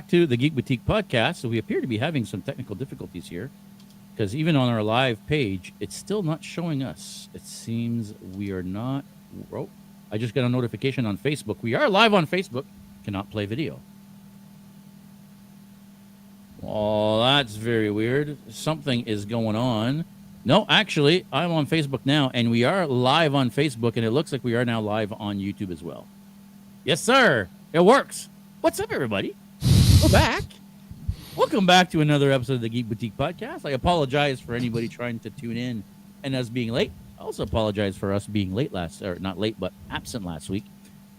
back to the Geek Boutique podcast. So we appear to be having some technical difficulties here because even on our live page, it's still not showing us. It seems we are not. Oh, I just got a notification on Facebook. We are live on Facebook. Cannot play video. Oh, that's very weird. Something is going on. No, actually, I'm on Facebook now, and we are live on Facebook, and it looks like we are now live on YouTube as well. Yes, sir. It works. What's up, everybody? We're back. Welcome back to another episode of the Geek Boutique podcast. I apologize for anybody trying to tune in and us being late. I also apologize for us being not late, but absent last week.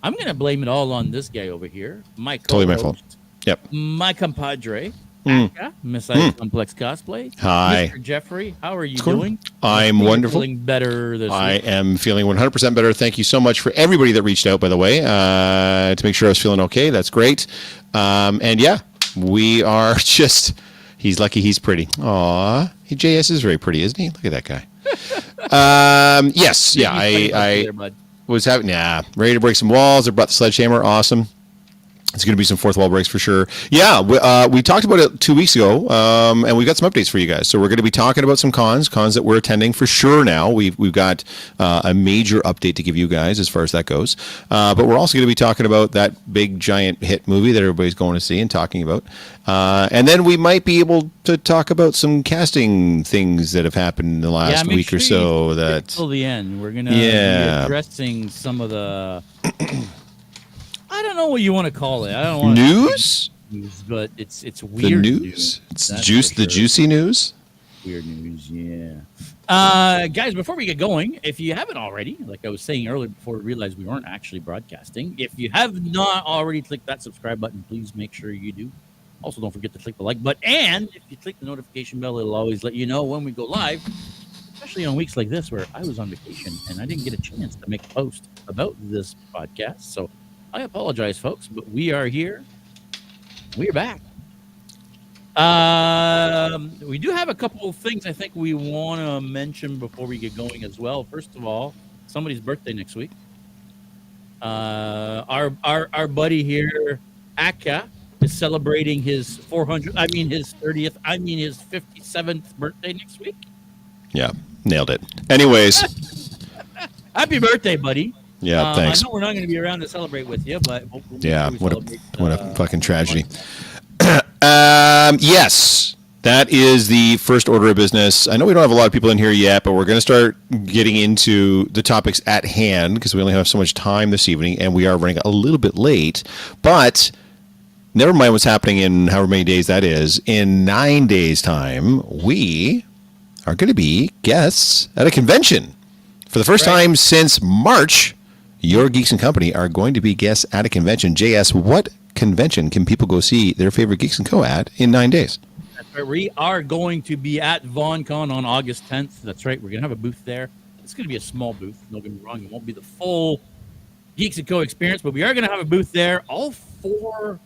I'm going to blame it all on this guy over here. My co-host, totally my fault. Yep. My compadre, Aka, Miss I Complex Cosplay. Hi. Mr. Jeffrey, how are you doing? I'm wonderful. Feeling better this week? I am feeling 100% better. Thank you so much for everybody that reached out, by the way, to make sure I was feeling okay. That's great. And yeah, we are just, he's lucky he's pretty. Aw, JS is very pretty, isn't he? Look at that guy. Yes, yeah, I was having, ready to break some walls. I brought the sledgehammer. Awesome. It's going to be some fourth wall breaks for sure. Yeah, we talked about it 2 weeks ago, and we've got some updates for you guys. So we're going to be talking about some cons that we're attending for sure now. We've got a major update to give you guys as far as that goes. But we're also going to be talking about that big, giant hit movie that everybody's going to see and talking about. And then we might be able to talk about some casting things that have happened in the last week or so. Till the end. We're going to be addressing some of the... I don't know what you want to call it. I don't want news, but it's weird the news. It's the juicy news. Weird news, yeah. Guys, before we get going, if you haven't already, like I was saying earlier, before we realized we weren't actually broadcasting, if you have not already clicked that subscribe button, please make sure you do. Also, don't forget to click the like button, and if you click the notification bell, it'll always let you know when we go live. Especially on weeks like this where I was on vacation and I didn't get a chance to make a post about this podcast, so. I apologize, folks, but we are here. We're back. We do have a couple of things I think we want to mention before we get going as well. First of all, somebody's birthday next week. Our buddy here, Aka, is celebrating his 57th birthday next week. Yeah, nailed it. Anyways. Happy birthday, buddy. Yeah, thanks. I know we're not going to be around to celebrate with you, but what a fucking tragedy. Yes, that is the first order of business. I know we don't have a lot of people in here yet, but we're going to start getting into the topics at hand because we only have so much time this evening, and we are running a little bit late. But never mind what's happening in however many days that is. In 9 days' time, we are going to be guests at a convention for the first time since March. Your Geeks and Company are going to be guests at a convention. JS, what convention can people go see their favorite Geeks and Co. at in 9 days? That's right. We are going to be at VonCon on August 10th. That's right. We're going to have a booth there. It's going to be a small booth. Don't get me wrong. It won't be the full Geeks and Co. experience, but we are going to have a booth there. All five,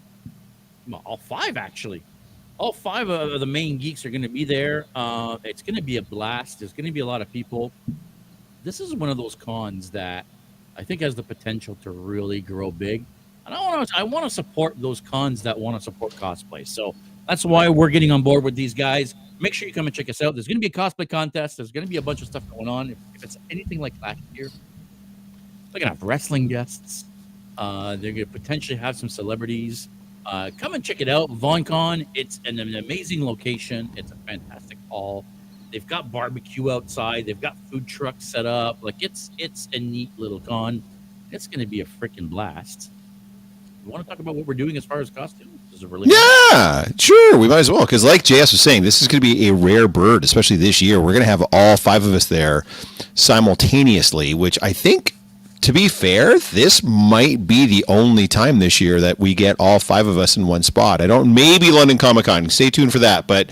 actually. All five of the main geeks are going to be there. It's going to be a blast. There's going to be a lot of people. This is one of those cons that I think has the potential to really grow big. And I want to support those cons that want to support cosplay. So that's why we're getting on board with these guys. Make sure you come and check us out. There's going to be a cosplay contest. There's going to be a bunch of stuff going on. If it's anything like last year, they're going to have wrestling guests. They're going to potentially have some celebrities. Come and check it out. VonCon, it's an amazing location. It's a fantastic hall. They've got barbecue outside. They've got food trucks set up. Like it's a neat little con. It's going to be a freaking blast. You want to talk about what we're doing as far as costumes? Is it really? Yeah, sure. We might as well because, like JS was saying, this is going to be a rare bird, especially this year. We're going to have all five of us there simultaneously, which I think, to be fair, this might be the only time this year that we get all five of us in one spot. Maybe London Comic Con. Stay tuned for that, but.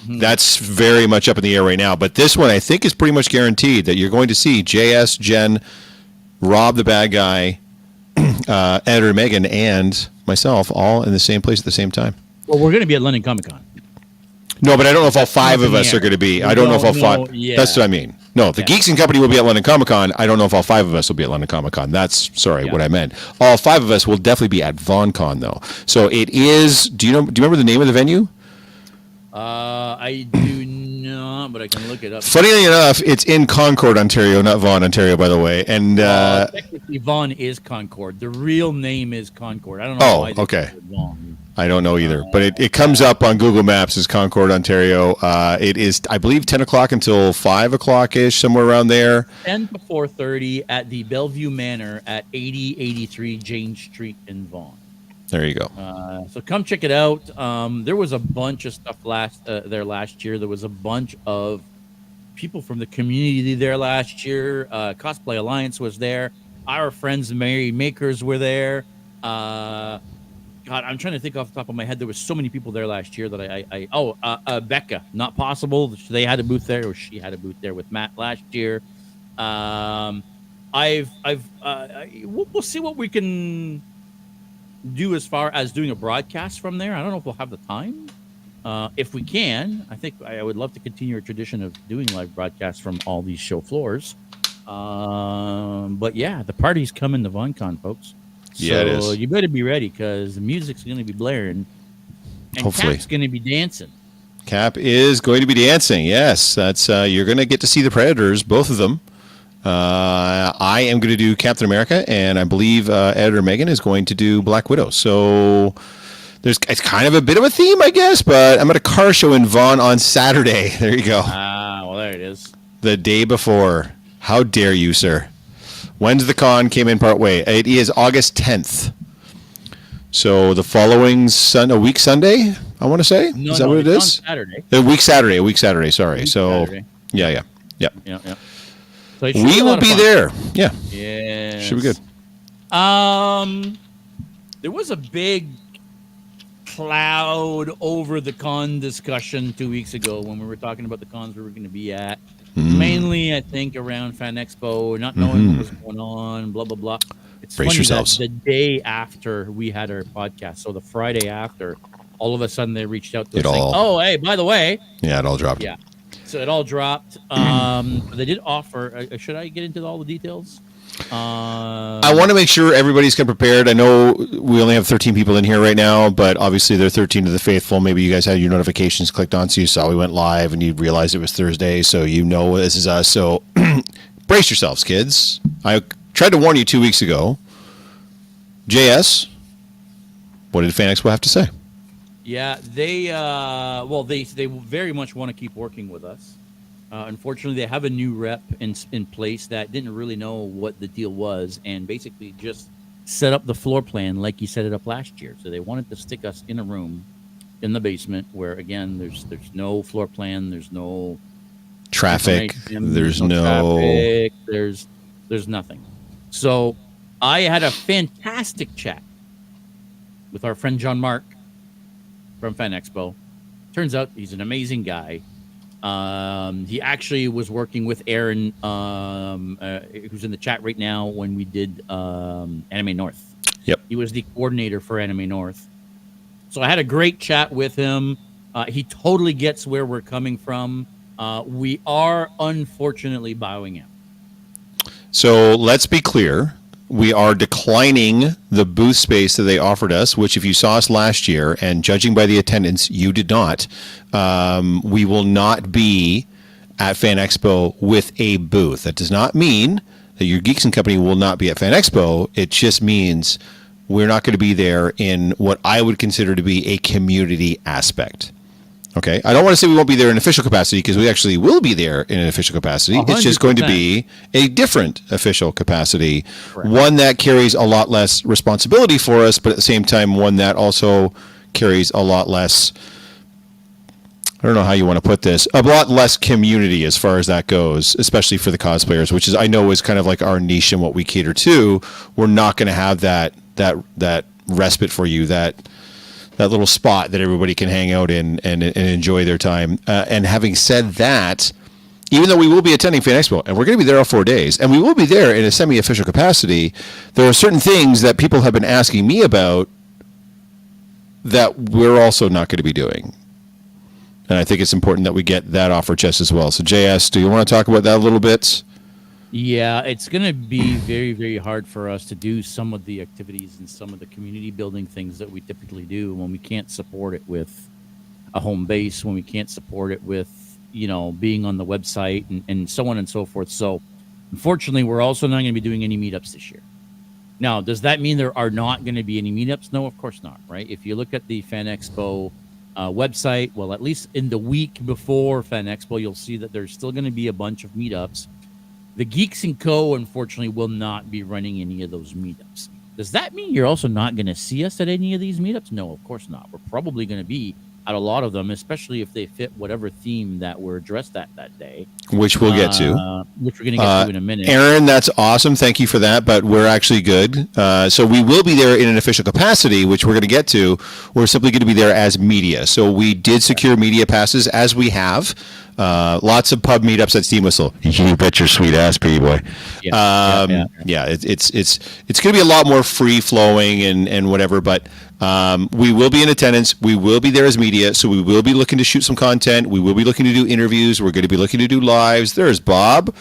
That's very much up in the air right now. But this one, I think, is pretty much guaranteed that you're going to see JS, Jen, Rob the bad guy, Editor Megan, and myself all in the same place at the same time. Well, we're going to be at London Comic Con. No, but I don't know if all five of us are going to be. I don't know if all five. Yeah. That's what I mean. No, the Geeks and Company will be at London Comic Con. I don't know if all 5 of us will be at London Comic Con. That's what I meant. All 5 of us will definitely be at VonCon though. So it is. Do you remember the name of the venue? I do not, but I can look it up. Funnily enough, it's in Concord, Ontario, not Vaughan, Ontario, by the way. And technically, Vaughan is Concord. The real name is Concord. I don't know why they call it Vaughan. I don't know either, but it comes up on Google Maps as Concord, Ontario. It is, I believe, 10 o'clock until 5 o'clock-ish, somewhere around there. 10 to 4:30 at the Bellevue Manor at 8083 Jane Street in Vaughan. There you go. So come check it out. There was a bunch of stuff there last year. There was a bunch of people from the community there last year. Cosplay Alliance was there. Our friends, Merry Makers, were there. God, I'm trying to think off the top of my head. There was so many people there last year that Becca, Not Possible. They had a booth there, or she had a booth there with Matt last year. We'll see what we can do as far as doing a broadcast from there. I don't know if we'll have the time. If we can, I think I would love to continue our tradition of doing live broadcasts from all these show floors. But yeah, the party's coming to VonCon, folks. Yeah, it is. So you better be ready because the music's going to be blaring, and Hopefully. Cap's going to be dancing. Cap is going to be dancing. Yes, that's you're going to get to see the Predators, both of them. I am going to do Captain America, and I believe editor Megan is going to do Black Widow. So it's kind of a bit of a theme, I guess. But I'm at a car show in Vaughan on Saturday. There you go. Well, there it is. The day before. How dare you, sir? When's the con? Came in part way. It is August 10th. So the following a week Sunday, I want to say. Is that what it is? Saturday. A week Saturday. Sorry. Saturday. Yeah. Yeah. So We will be there. Yeah. Yeah. Should be good. There was a big cloud over the con discussion 2 weeks ago when we were talking about the cons we were going to be at. Mainly, I think, around FanExpo, not knowing what was going on, blah, blah, blah. It's Brace funny yourselves. that the day after we had our podcast, so the Friday after, all of a sudden they reached out to us saying, oh, hey, by the way. Yeah, it all dropped. Yeah. So it all dropped. They did offer. Should I get into all the details? I want to make sure everybody's come prepared. I know we only have 13 people in here right now, but obviously they're 13 of the faithful. Maybe you guys had your notifications clicked on, so you saw we went live and you realized it was Thursday, so you know this is us. So brace yourselves, kids. I tried to warn you 2 weeks ago. JS, what did FanExpo have to say? Yeah, they very much want to keep working with us. Unfortunately, they have a new rep in place that didn't really know what the deal was and basically just set up the floor plan like he set it up last year. So they wanted to stick us in a room in the basement where, again, there's no floor plan, there's no traffic, there's nothing. So I had a fantastic chat with our friend John Mark from FanExpo. Turns out he's an amazing guy. He actually was working with Aaron, who's in the chat right now when we did Anime North. Yep. He was the coordinator for Anime North. So I had a great chat with him. He totally gets where we're coming from. We are unfortunately bowing out. So let's be clear. We are declining the booth space that they offered us, which if you saw us last year, and judging by the attendance, you did not, we will not be at FanExpo with a booth. That does not mean that your Geeks and Company will not be at FanExpo. It just means we're not going to be there in what I would consider to be a community aspect. Okay, I don't want to say we won't be there in official capacity because we actually will be there in an official capacity. 100%. It's just going to be a different official capacity, correct. One that carries a lot less responsibility for us, but at the same time, one that also carries a lot less, I don't know how you want to put this, a lot less community as far as that goes, especially for the cosplayers, which is, I know, is kind of like our niche and what we cater to. We're not going to have that respite for you, that little spot that everybody can hang out in and enjoy their time. And having said that, even though we will be attending FanExpo, and we're going to be there all 4 days, and we will be there in a semi-official capacity, there are certain things that people have been asking me about that we're also not going to be doing. And I think it's important that we get that off our chest as well. So, JS, do you want to talk about that a little bit? Yeah, it's going to be very, very hard for us to do some of the activities and some of the community building things that we typically do when we can't support it with a home base, when we can't support it with, being on the website and so on and so forth. So, unfortunately, we're also not going to be doing any meetups this year. Now, does that mean there are not going to be any meetups? No, of course not, right? If you look at the FanExpo website, well, at least in the week before FanExpo, you'll see that there's still going to be a bunch of meetups. The Geeks & Co., unfortunately, will not be running any of those meetups. Does that mean you're also not going to see us at any of these meetups? No, of course not. We're probably going to be at a lot of them, especially if they fit whatever theme that we're addressed at that day. Which we'll get to. Which we're going to get to in a minute. Aaron, that's awesome. Thank you for that, but we're actually good. So we will be there in an official capacity, which we're going to get to. We're simply going to be there as media. So we did secure media passes, as we have. Lots of pub meetups at Steam Whistle. You bet your sweet ass, pretty boy. Yeah, it's going to be a lot more free flowing and whatever, but we will be in attendance. We will be there as media, so we will be looking to shoot some content. We will be looking to do interviews. We're going to be looking to do lives. There's Bob.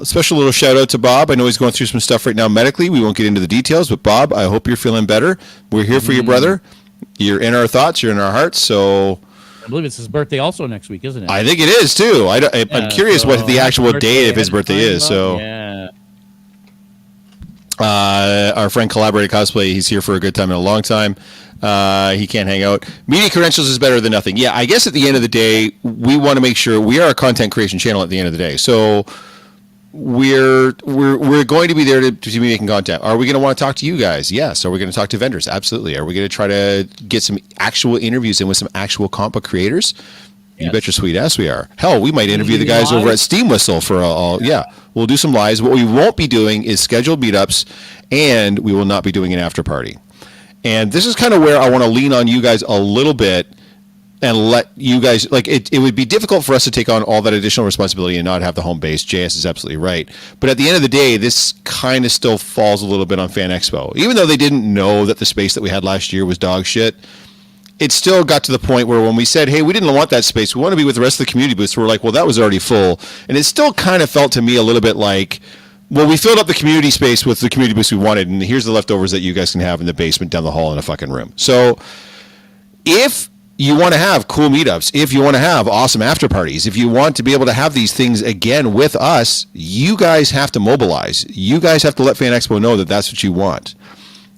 Special little shout out to Bob. I know he's going through some stuff right now medically. We won't get into the details, but Bob, I hope you're feeling better. We're here for you, brother. You're in our thoughts. You're in our hearts. So I believe it's his birthday also next week, isn't it? I think it is too. I'm curious what the actual date of his birthday is. So yeah. Our friend Collaborated Cosplay, he's here for a good time and a long time. He can't hang out. Media credentials is better than nothing. Yeah, I guess at the end of the day, we want to make sure we are a content creation channel at the end of the day. So we're going to be there to be making content. Are we going to want to talk to you guys? Yes. Are we going to talk to vendors? Absolutely. Are we going to try to get some actual interviews in with some actual comic book creators? You bet your sweet ass we are. Hell, we might interview the guys over at Steam Whistle for all. Yeah, we'll do some lives. What we won't be doing is scheduled meetups, and we will not be doing an after party. And this is kind of where I want to lean on you guys a little bit and let you guys, like, it would be difficult for us to take on all that additional responsibility and not have the home base. JS is absolutely right. But at the end of the day, this kind of still falls a little bit on FanExpo. Even though they didn't know that the space that we had last year was dog shit, it still got to the point where when we said, hey, we didn't want that space, we want to be with the rest of the community booths, we're like, well, that was already full. And it still kind of felt to me a little bit like, well, we filled up the community space with the community booths we wanted, and here's the leftovers that you guys can have in the basement down the hall in a fucking room. So if you want to have cool meetups, if you want to have awesome after parties, if you want to be able to have these things again with us, you guys have to mobilize. You guys have to let FanExpo know that that's what you want.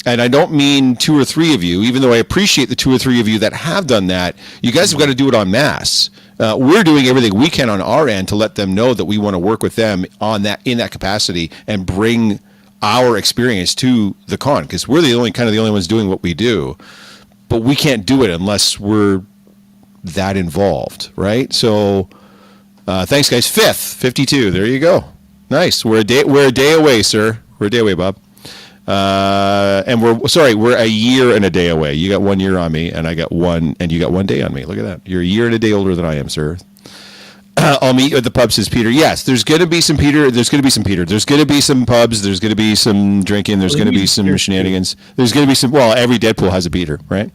And I don't mean 2 or 3 of you, even though I appreciate the 2 or 3 of you that have done that. You guys have got to do it en masse. We're doing everything we can on our end to let them know that we want to work with them on that, in that capacity, and bring our experience to the con, because we're the only ones doing what we do. But we can't do it unless we're that involved, right? So thanks, guys. 52. There you go. Nice. We're a day away, sir. We're a day away, Bob. And we're a year and a day away. You got 1 year on me, and I got one, and you got 1 day on me. Look at that. You're a year and a day older than I am, sir. I'll meet you at the pub, says Peter. Yes, there's going to be some Peter. There's going to be some Peter. There's going to be some pubs. There's going to be some drinking. There's going to be some shenanigans. There's going to be some, well, every Deadpool has a Peter, right?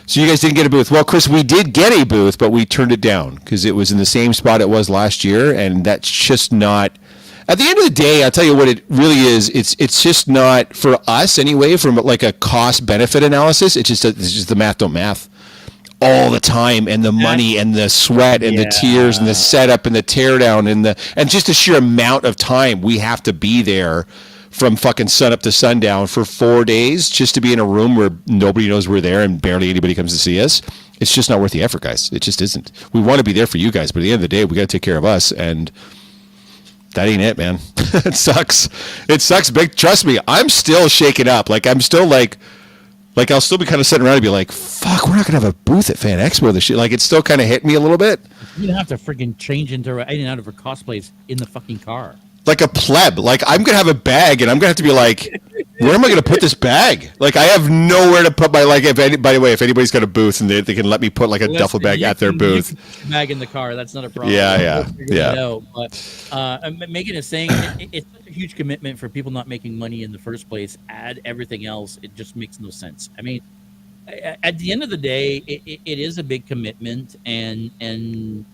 So you guys didn't get a booth. Well, Chris, we did get a booth, but we turned it down because it was in the same spot it was last year, and that's just not. At the end of the day, I'll tell you what it really is. It's just not, for us anyway, from like a cost-benefit analysis, it's just the math don't math all the time, and the money and the sweat and the tears and the setup and the teardown and just the sheer amount of time we have to be there from fucking sun up to sundown for 4 days just to be in a room where nobody knows we're there and barely anybody comes to see us. It's just not worth the effort, guys. It just isn't. We want to be there for you guys, but at the end of the day, we got to take care of us, and that ain't it, man. It sucks. It sucks big. Trust me, I'm still shaken up. Like, I'm still like I'll still be kind of sitting around and be like, fuck, we're not going to have a booth at FanExpo this year. Like, it's still kind of hit me a little bit. You have to freaking change into in and out of her cosplays in the fucking car. Like a pleb. Like, I'm going to have a bag, and I'm going to have to be like, where am I going to put this bag? Like, I have nowhere to put my, like, by the way, if anybody's got a booth and they can let me put, like, a duffel bag at their booth. Bag in the car. That's not a problem. Yeah. But Megan is saying it's such a huge commitment for people not making money in the first place. Add everything else. It just makes no sense. I mean, at the end of the day, it is a big commitment, and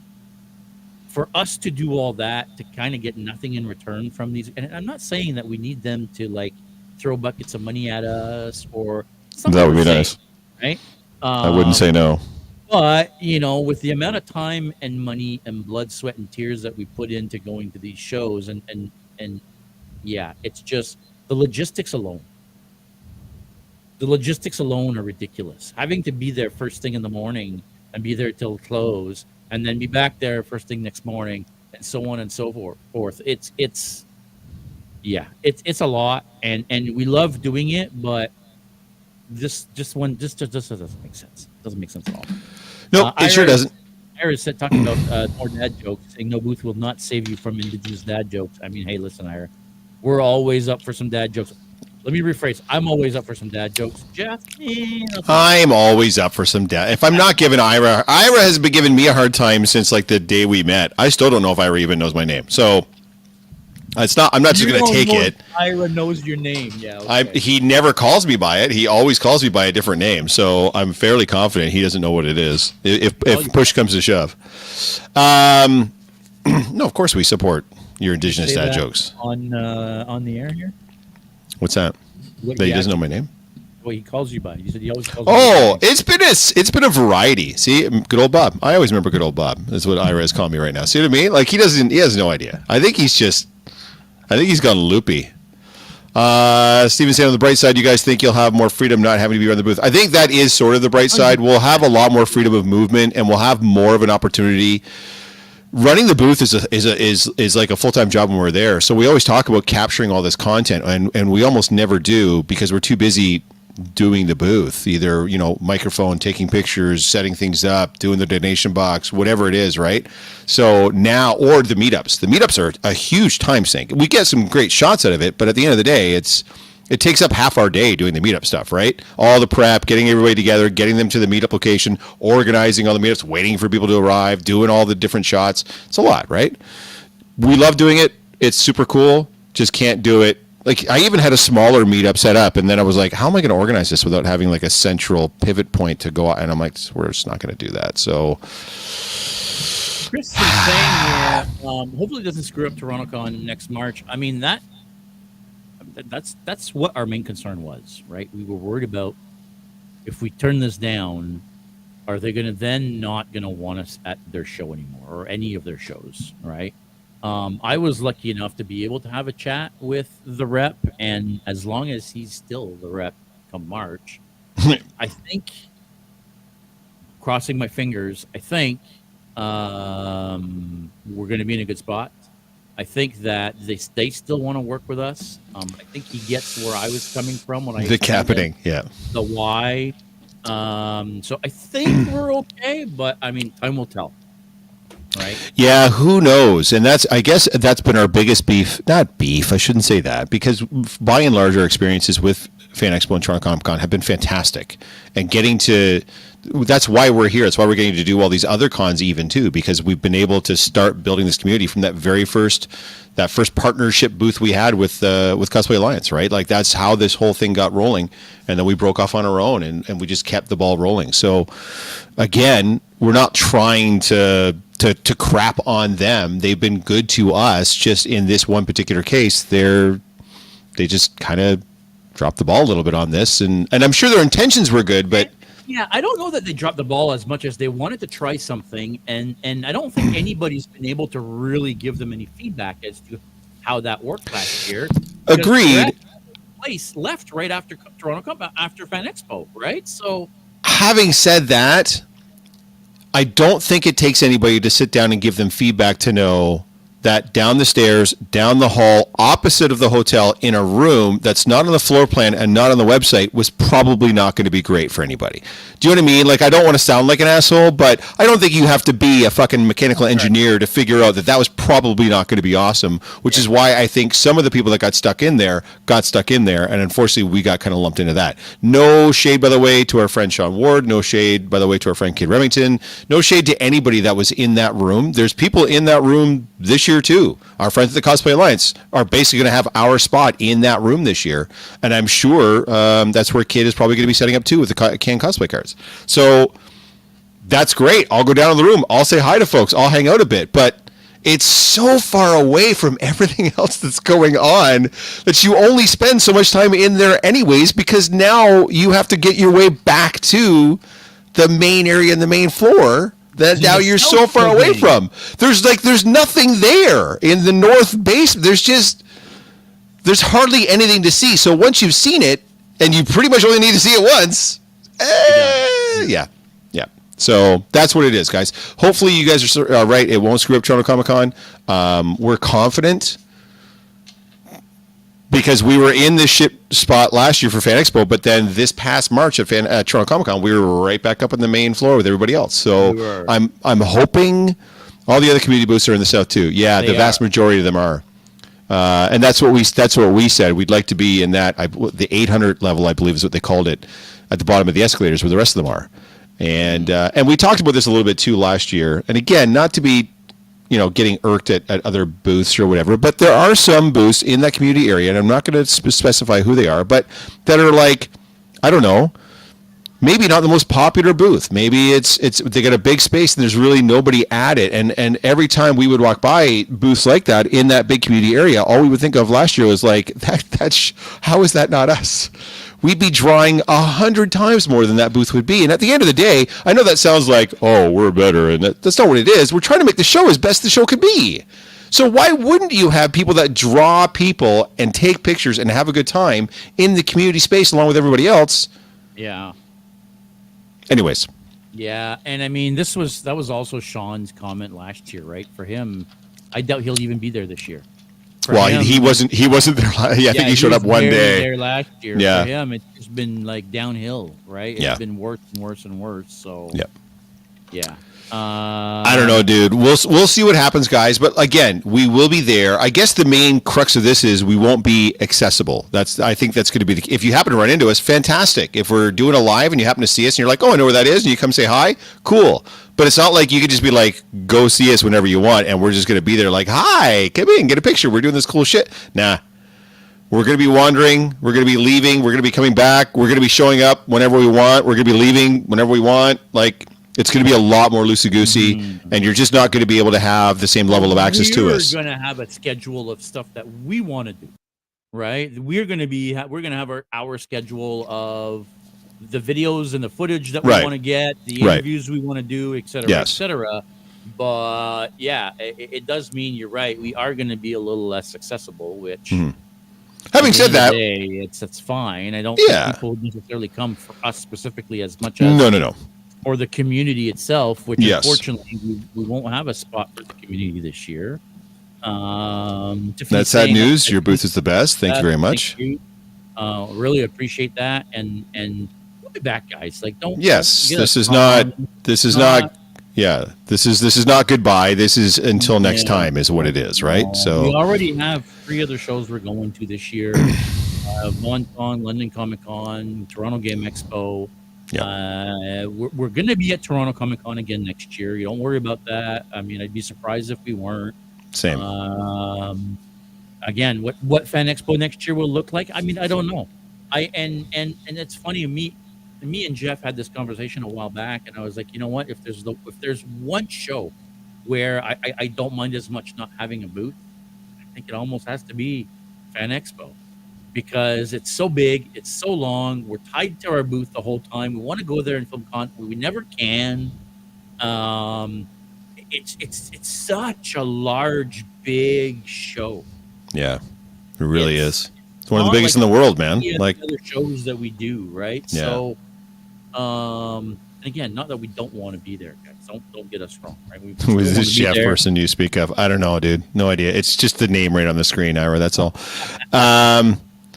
for us to do all that to kind of get nothing in return from these, and I'm not saying that we need them to like throw buckets of money at us, or it's not That what would we're be saying, nice. right? I wouldn't say no. But with the amount of time and money and blood, sweat, and tears that we put into going to these shows, and yeah, it's just the logistics alone. The logistics alone are ridiculous. Having to be there first thing in the morning and be there till close, and then be back there first thing next morning, and so on and so forth. It's yeah, it's a lot, and we love doing it, but just doesn't make sense. Doesn't make sense at all. Nope, it sure doesn't. Ira said talking about more dad jokes, saying no booth will not save you from indigenous dad jokes. I mean, hey, listen, Ira, we're always up for some dad jokes. Let me rephrase. I'm always up for some dad jokes. Jeff, I'm always up for some dad. If I'm not giving Ira has been giving me a hard time since like the day we met. I still don't know if Ira even knows my name. So it's not. I'm not just going to take it. Ira knows your name. Yeah. Okay. He never calls me by it. He always calls me by a different name. So I'm fairly confident he doesn't know what it is. If push comes to shove. No, of course we support your indigenous dad jokes on the air here. What's that? That he doesn't know my name? Well, he calls you by. You said he always calls. Oh, it's been a variety. See, good old Bob. I always remember good old Bob. That's what Ira is calling me right now. See what I mean? Like he has no idea. I think he's gone loopy. Steven saying on the bright side, you guys think you'll have more freedom not having to be around the booth. I think that is sort of the bright side. We'll have a lot more freedom of movement, and we'll have more of an opportunity. Running the booth is like a full-time job when we're there. So we always talk about capturing all this content, and we almost never do because we're too busy doing the booth, either microphone, taking pictures, setting things up, doing the donation box, whatever it is, right? So now, or the meetups are a huge time sink. We get some great shots out of it, but at the end of the day, it takes up half our day doing the meetup stuff, right? All the prep, getting everybody together, getting them to the meetup location, organizing all the meetups, waiting for people to arrive, doing all the different shots. It's a lot, right? We love doing it. It's super cool. Just can't do it. Like I even had a smaller meetup set up, and then I was like, how am I going to organize this without having like a central pivot point to go out? And I'm like, we're just not going to do that. So Chris is saying here, hopefully it doesn't screw up TorontoCon next March. I mean, that's what our main concern was, right? We were worried about if we turn this down, are they going to then not going to want us at their show anymore or any of their shows, right? I was lucky enough to be able to have a chat with the rep, and as long as he's still the rep come March, I think, crossing my fingers, I think we're going to be in a good spot. I think that they still want to work with us. I think he gets where I was coming from when I the capiting, yeah, the why. So I think we're okay, but I mean, time will tell. Right. Yeah, who knows? And I guess that's been our biggest beef. Not beef, I shouldn't say that, because by and large, our experiences with FanExpo and Toronto Comic Con have been fantastic. And that's why we're here. That's why we're getting to do all these other cons even too, because we've been able to start building this community from that first partnership booth we had with Cosplay Alliance, right? Like that's how this whole thing got rolling. And then we broke off on our own and we just kept the ball rolling. So again, we're not trying to crap on them. They've been good to us. Just in this one particular case, they just kind of dropped the ball a little bit on this, and I'm sure their intentions were good, but yeah, I don't know that they dropped the ball as much as they wanted to try something, and I don't think anybody's been able to really give them any feedback as to how that worked last year. Agreed. Place left right after Toronto Cup, after Fan Expo, right? So, having said that, I don't think it takes anybody to sit down and give them feedback to know that down the stairs, down the hall, opposite of the hotel, in a room that's not on the floor plan and not on the website was probably not going to be great for anybody. Do you know what I mean? Like, I don't want to sound like an asshole, but I don't think you have to be a fucking mechanical engineer to figure out that was probably not going to be awesome, which is why I think some of the people that got stuck in there, and unfortunately we got kind of lumped into that. No shade, by the way, to our friend Sean Ward. No shade, by the way, to our friend Kid Remington. No shade to anybody that was in that room. There's people in that room this year year too. Our friends at the Cosplay Alliance are basically going to have our spot in that room this year, and I'm sure that's where Kid is probably going to be setting up too with the Can cosplay cards. So that's great. I'll go down in the room. I'll say hi to folks. I'll hang out a bit, but it's so far away from everything else that's going on that you only spend so much time in there anyways, because now you have to get your way back to the main area and the main floor that now you're so far away from. There's nothing there in the north basement. There's hardly anything to see. So once you've seen it, and you pretty much only need to see it once, yeah. So that's what it is, guys. Hopefully you guys are right. It won't screw up Toronto Comic Con. We're confident because we were in this shit spot last year for Fan Expo, but then this past March at Toronto Comic Con, we were right back up on the main floor with everybody else. So I'm hoping all the other community booths are in the south too. Yeah, the vast majority of them are. And that's what we said. We'd like to be in that the 800 level, I believe, is what they called it, at the bottom of the escalators, where the rest of them are. And we talked about this a little bit too last year. And again, not to be, getting irked at other booths or whatever, but there are some booths in that community area, and I'm not going to specify who they are, but that are like, I don't know, maybe not the most popular booth. Maybe it's they got a big space and there's really nobody at it. And every time we would walk by booths like that in that big community area, all we would think of last year was like, how is that not us? We'd be drawing 100 times more than that booth would be. And at the end of the day, I know that sounds like, oh, we're better. And that's not what it is. We're trying to make the show as best the show could be. So why wouldn't you have people that draw people and take pictures and have a good time in the community space along with everybody else? Yeah. Anyways. Yeah. And I mean, that was also Sean's comment last year, right? For him, I doubt he'll even be there this year. Well, he wasn't there. I think he showed up one day. There last year. Yeah. For him, it's just been like downhill, right? It's been worse and worse and worse. So yeah. I don't know, dude. We'll see what happens, guys. But again, we will be there. I guess the main crux of this is we won't be accessible. I think that's going to be if you happen to run into us, fantastic. If we're doing a live and you happen to see us and you're like, oh, I know where that is, and you come say hi, cool. But it's not like you could just be like, go see us whenever you want, and we're just going to be there like, hi, come in, get a picture. We're doing this cool shit. Nah. We're going to be wandering. We're going to be leaving. We're going to be coming back. We're going to be showing up whenever we want. We're going to be leaving whenever we want. Like, it's going to be a lot more loosey-goosey, and you're just not going to be able to have the same level of access to us. We're going to have a schedule of stuff that we want to do, right? We're going to have our schedule of the videos and the footage that we want to get, the interviews we want to do, et cetera, et cetera. But yeah, it does mean you're right. We are going to be a little less accessible, which having said that, it's fine. I don't think people necessarily come for us specifically as much as no. Or the community itself, which unfortunately we won't have a spot for the community this year. That's sad news. Your booth is the best. Thank you very much. Thank you. Really appreciate that. And we'll be back, guys. Like, don't. Yes, this is not goodbye. This is until next time is what it is, right? So we already have 3 other shows we're going to this year: MonCon, London Comic Con, Toronto Game Expo. We're going to be at Toronto Comic Con again next year. You don't worry about that. I mean, I'd be surprised if we weren't. Same. Again, what Fan Expo next year will look like, I mean, I don't know. And it's funny. Me and Jeff had this conversation a while back, and I was like, you know what? If there's one show where I don't mind as much not having a booth, I think it almost has to be Fan Expo. Because it's so big, it's so long, we're tied to our booth the whole time. We want to go there and film content, we never can. It's such a large, big show. Yeah, it really is. It's one of the biggest in the world, man. Like other shows that we do, right? Yeah. So, again, not that we don't want to be there, guys. Don't get us wrong, right? Who's this Jeff person you speak of? I don't know, dude. No idea. It's just the name right on the screen, Ira. That's all.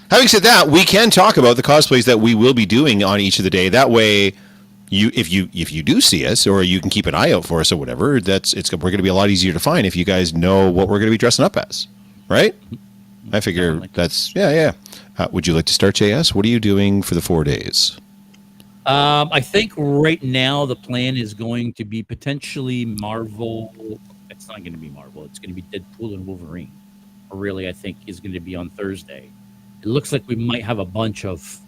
Having said that, we can talk about the cosplays that we will be doing on each of the day. That way, if you do see us, or you can keep an eye out for us or whatever, we're going to be a lot easier to find if you guys know what we're going to be dressing up as, right? I figure that's would you like to start, JS? What are you doing for the 4 days? I think right now the plan is going to be potentially Marvel it's not going to be Marvel. It's going to be Deadpool and Wolverine. Or really, I think is going to be on Thursday. It looks like we might have a bunch of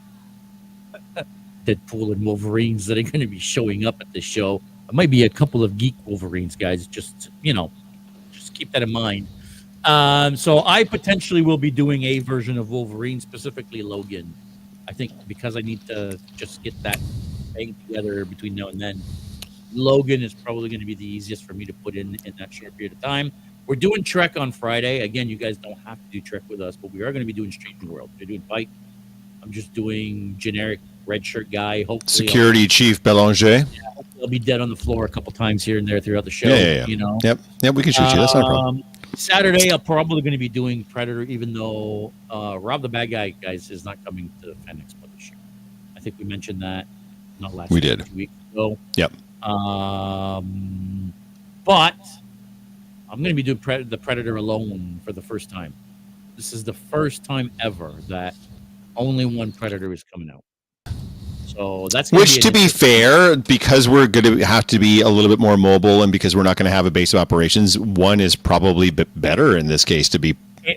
Deadpool and Wolverines that are going to be showing up at the show. It might be a couple of Geek Wolverines, guys. Just keep that in mind. So I potentially will be doing a version of Wolverine, specifically Logan. I think because I need to just get that thing together between now and then. Logan is probably going to be the easiest for me to put in that short period of time. We're doing Trek on Friday. Again, you guys don't have to do Trek with us, but we are going to be doing Strange World. We're doing Pike. I'm just doing generic red shirt guy. Hopefully, Security Chief Belanger. Yeah, hopefully I'll be dead on the floor a couple times here and there throughout the show. Yeah. You know. Yep. We can shoot you. That's not a problem. Saturday, I'm probably going to be doing Predator, even though Rob the Bad Guy, guys, is not coming to fanexpo this year. I think we mentioned that not last week, did 2 weeks ago. Yep. But I'm going to be doing the Predator alone for the first time. This is the first time ever that only one Predator is coming out. So that's which, to be fair, because we're going to have to be a little bit more mobile, and because we're not going to have a base of operations, one is probably better in this case. To be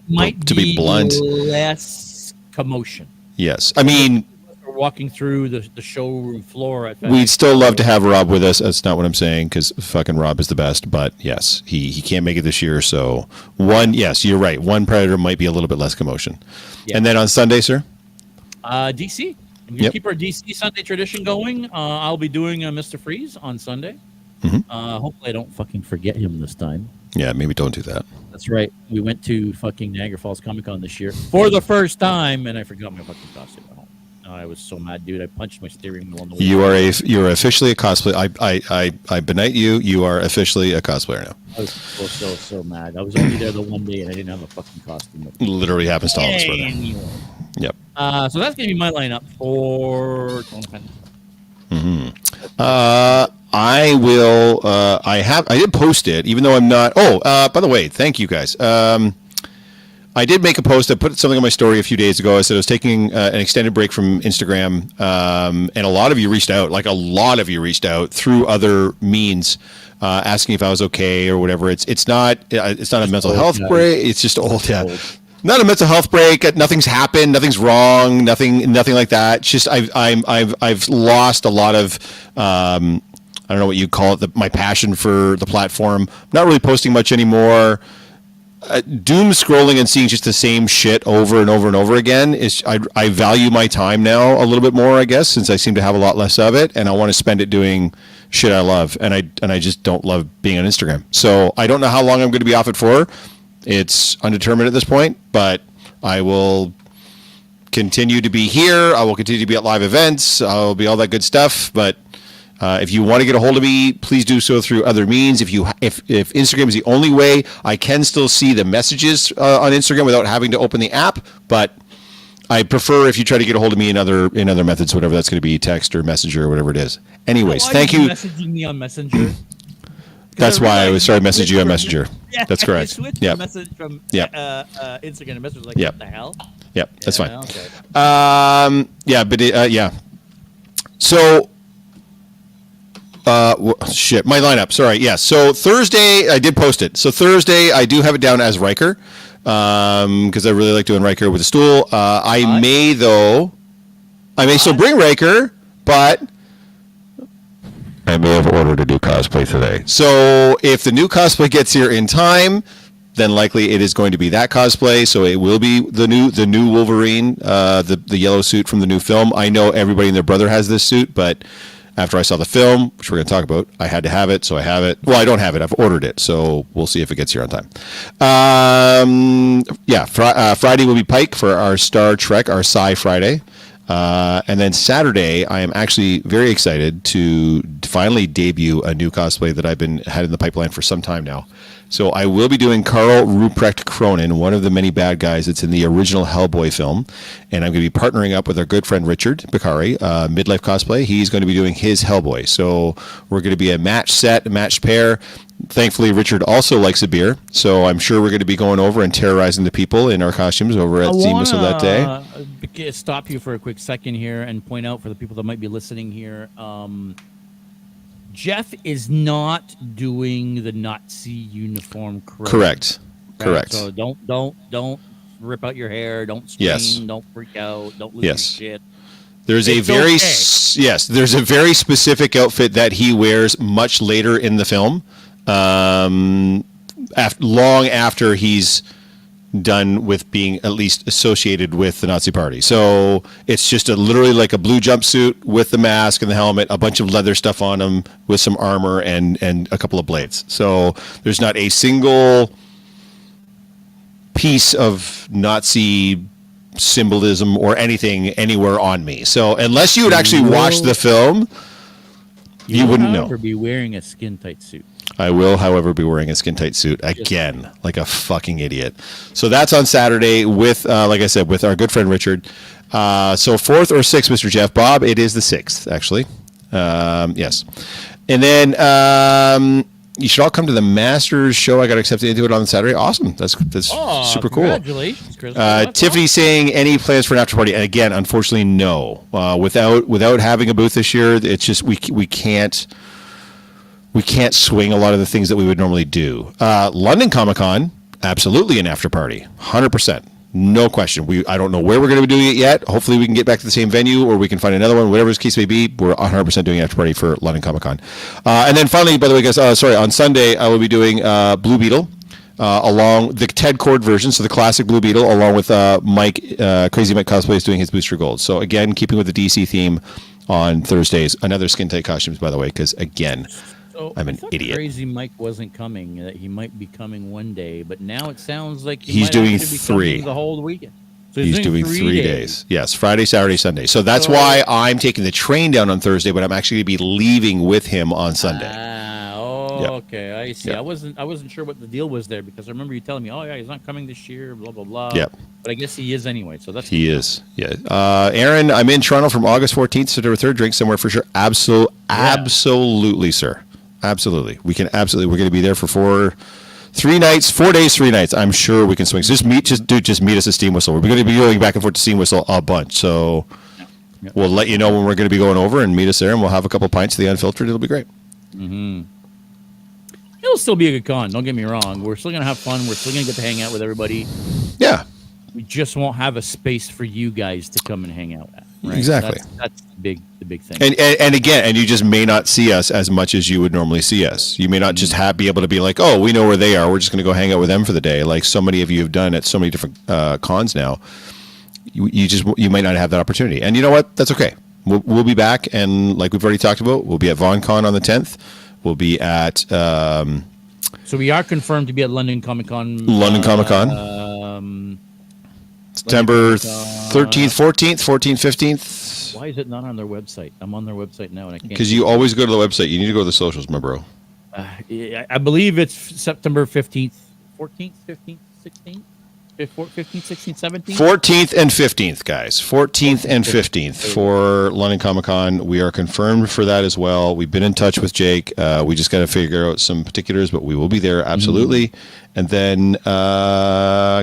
blunt, less commotion. Yes, I mean, we're walking through the showroom floor. We'd still love to have Rob with us. That's not what I'm saying, because fucking Rob is the best. But yes, he can't make it this year. So yes, you're right. One Predator might be a little bit less commotion. Yeah. And then on Sunday, sir, DC. I'm going to keep our DC Sunday tradition going. I'll be doing Mr. Freeze on Sunday. Mm-hmm. Hopefully I don't fucking forget him this time. Yeah, maybe don't do that. That's right. We went to fucking Niagara Falls Comic Con this year for the first time, and I forgot my fucking costume at home. I was so mad, dude. I punched my steering wheel on the way. You're officially a cosplayer. I benight you. You are officially a cosplayer now. I was so mad. I was only there the one day, and I didn't have a fucking costume. Literally happens to all of us, brother. Yep. So that's gonna be my lineup for tournament. I will. I did post it, even though I'm not. By the way, thank you guys. I did make a post. I put something on my story a few days ago. I said I was taking an extended break from Instagram, and a lot of you reached out. Like a lot of you reached out through other means, asking if I was okay or whatever. It's not a mental health break. It's just old. Yeah. Not a mental health break. Nothing's happened. Nothing's wrong. Nothing like that. It's just I've lost a lot of I don't know what you call it. My passion for the platform. I'm not really posting much anymore. Doom scrolling and seeing just the same shit over and over and over again is I value my time now a little bit more, I guess, since I seem to have a lot less of it, and I want to spend it doing shit I love, and I just don't love being on Instagram. So I don't know how long I'm going to be off it for. It's undetermined at this point, but I will continue to be here. I will continue to be at live events. I'll be all that good stuff. But if you want to get a hold of me, please do so through other means. If Instagram is the only way, I can still see the messages on Instagram without having to open the app. But I prefer if you try to get a hold of me in other methods, whatever that's going to be, text or Messenger or whatever it is. Anyways, thank you. Messaging me on Messenger. That's why I started messaging you on Messenger. Yeah, that's correct. Yeah. Message from Instagram to Messenger. Like, what the hell? Yep, that's fine. Okay. Yeah. So, shit, my lineup. Sorry. Yeah. So Thursday, I did post it. So Thursday, I do have it down as Riker, because I really like doing Riker with a stool. I may still bring Riker, but I may have ordered a new cosplay today. So if the new cosplay gets here in time, then likely it is going to be that cosplay. So it will be the new Wolverine, the yellow suit from the new film. I know everybody and their brother has this suit, but after I saw the film, which we're going to talk about, I had to have it, so I have it. Well, I don't have it. I've ordered it, so we'll see if it gets here on time. Friday will be Pike for our Star Trek, our Sci Friday. And then Saturday, I am actually very excited to finally debut a new cosplay that I've had in the pipeline for some time now. So I will be doing Karl Ruprecht Cronin, one of the many bad guys that's in the original Hellboy film. And I'm going to be partnering up with our good friend Richard Bakari, Midlife Cosplay. He's going to be doing his Hellboy. So we're going to be a matched pair. Thankfully, Richard also likes a beer, so I'm sure we're going to be going over and terrorizing the people in our costumes over at Zimus of that day. Stop you for a quick second here and point out for the people that might be listening here. Jeff is not doing the Nazi uniform craze. Correct. Right? Correct. So don't rip out your hair. Don't scream. Yes. Don't freak out. Don't lose Yes. your shit. There's It's there's a very specific outfit that he wears much later in the film, long after he's done with being at least associated with the Nazi Party. So it's just literally like a blue jumpsuit with the mask and the helmet, a bunch of leather stuff on him with some armor and a couple of blades. So there's not a single piece of Nazi symbolism or anything anywhere on me. So unless you had actually watched the film, you wouldn't know. Or be wearing a skin tight suit. I will, however, be wearing a skin tight suit again, like a fucking idiot. So that's on Saturday with, like I said, with our good friend Richard. So 4th or 6th, Mr. Jeff Bob. It is the 6th, actually. Yes, and then you should all come to the Masters show. I got accepted into it on Saturday. Awesome. That's super cool. Congratulations, Chris. Tiffany saying any plans for an after party? And again, unfortunately, no. Without having a booth this year, it's just we can't swing a lot of the things that we would normally do. London Comic Con, absolutely an after party, 100%. No question. I don't know where we're going to be doing it yet. Hopefully we can get back to the same venue or we can find another one, whatever the case may be. We're 100% doing an after party for London Comic Con. And then finally, by the way, guys, on Sunday, I will be doing Blue Beetle along the Ted Cord version, so the classic Blue Beetle, along with Mike, Crazy Mike Cosplay is doing his Booster Gold. So again, keeping with the DC theme on Thursdays. Another skin tight costumes, by the way, because again, So I'm an idiot. Crazy Mike wasn't coming. That he might be coming one day, but now it sounds like He's might doing actually be 3 coming the whole weekend. So He's doing 3 days. Yes, Friday, Saturday, Sunday. So that's why I'm taking the train down on Thursday, but I'm actually going to be leaving with him on Sunday. Yep. Okay, I see. Yep. I wasn't sure what the deal was there because I remember you telling me, oh yeah, he's not coming this year, blah blah blah. Yep. But I guess he is anyway. So that's He is. Yeah. Aaron, I'm in Toronto from August 14th to September 3rd. Drink somewhere for sure. Absolutely, sir. Absolutely. We're going to be there for 4 days, 3 nights. I'm sure we can swing. So just meet us at Steam Whistle. We're going to be going back and forth to Steam Whistle a bunch. So we'll let you know when we're going to be going over and meet us there, and we'll have a couple pints of the Unfiltered. It'll be great. Mm-hmm. It'll still be a good con. Don't get me wrong. We're still going to have fun. We're still going to get to hang out with everybody. Yeah. We just won't have a space for you guys to come and hang out at. Right? Exactly. That's the big thing. And again, you just may not see us as much as you would normally see us. You may not just be able to be like, oh, we know where they are. We're just going to go hang out with them for the day. Like so many of you have done at so many different cons now. You might not have that opportunity. And you know what? That's okay. We'll be back. And like we've already talked about, we'll be at VonCon on the 10th. We'll be at... so we are confirmed to be at London Comic Con. September 13th, 15th. Why is it not on their website? I'm on their website now and I can't. Because you always go to the website. You need to go to the socials, my bro. I believe it's September 15th, 14th, 15th, 16th, 15th, 16th, 17th. 14th and 15th, guys. 14th and 15th for London Comic Con. We are confirmed for that as well. We've been in touch with Jake. We just got to figure out some particulars, but we will be there absolutely. Mm-hmm. And then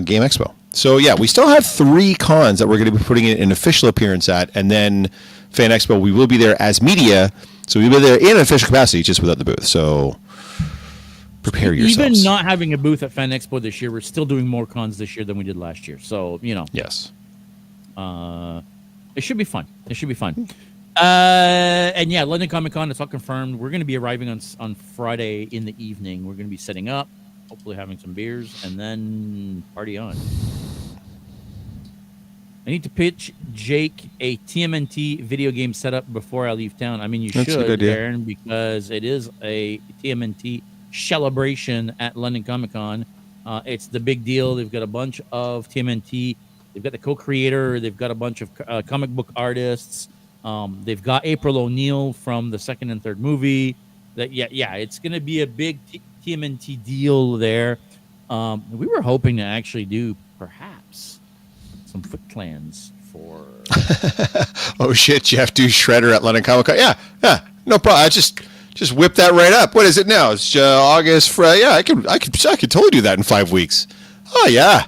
Game Expo. So, yeah, we still have 3 cons that we're going to be putting in an official appearance at. And then Fan Expo, we will be there as media. So we'll be there in an official capacity, just without the booth. So prepare yourselves. Even not having a booth at Fan Expo this year, we're still doing more cons this year than we did last year. So, Yes. It should be fun. And, yeah, London Comic Con, it's all confirmed. We're going to be arriving on Friday in the evening. We're going to be setting up, hopefully having some beers, and then party on. I need to pitch Jake a TMNT video game setup before I leave town. I mean, you That's should, Aaron, because it is a TMNT celebration at London Comic Con. It's the big deal. They've got a bunch of TMNT. They've got the co-creator. They've got a bunch of comic book artists. They've got April O'Neil from the second and third movie. It's going to be a big TMNT deal there. We were hoping to actually do perhaps some Foot Clans for. Oh shit, Jeff, do Shredder at London Comic Con? Yeah, no problem. I just whip that right up. What is it now? It's August. I could totally do that in 5 weeks. Oh yeah,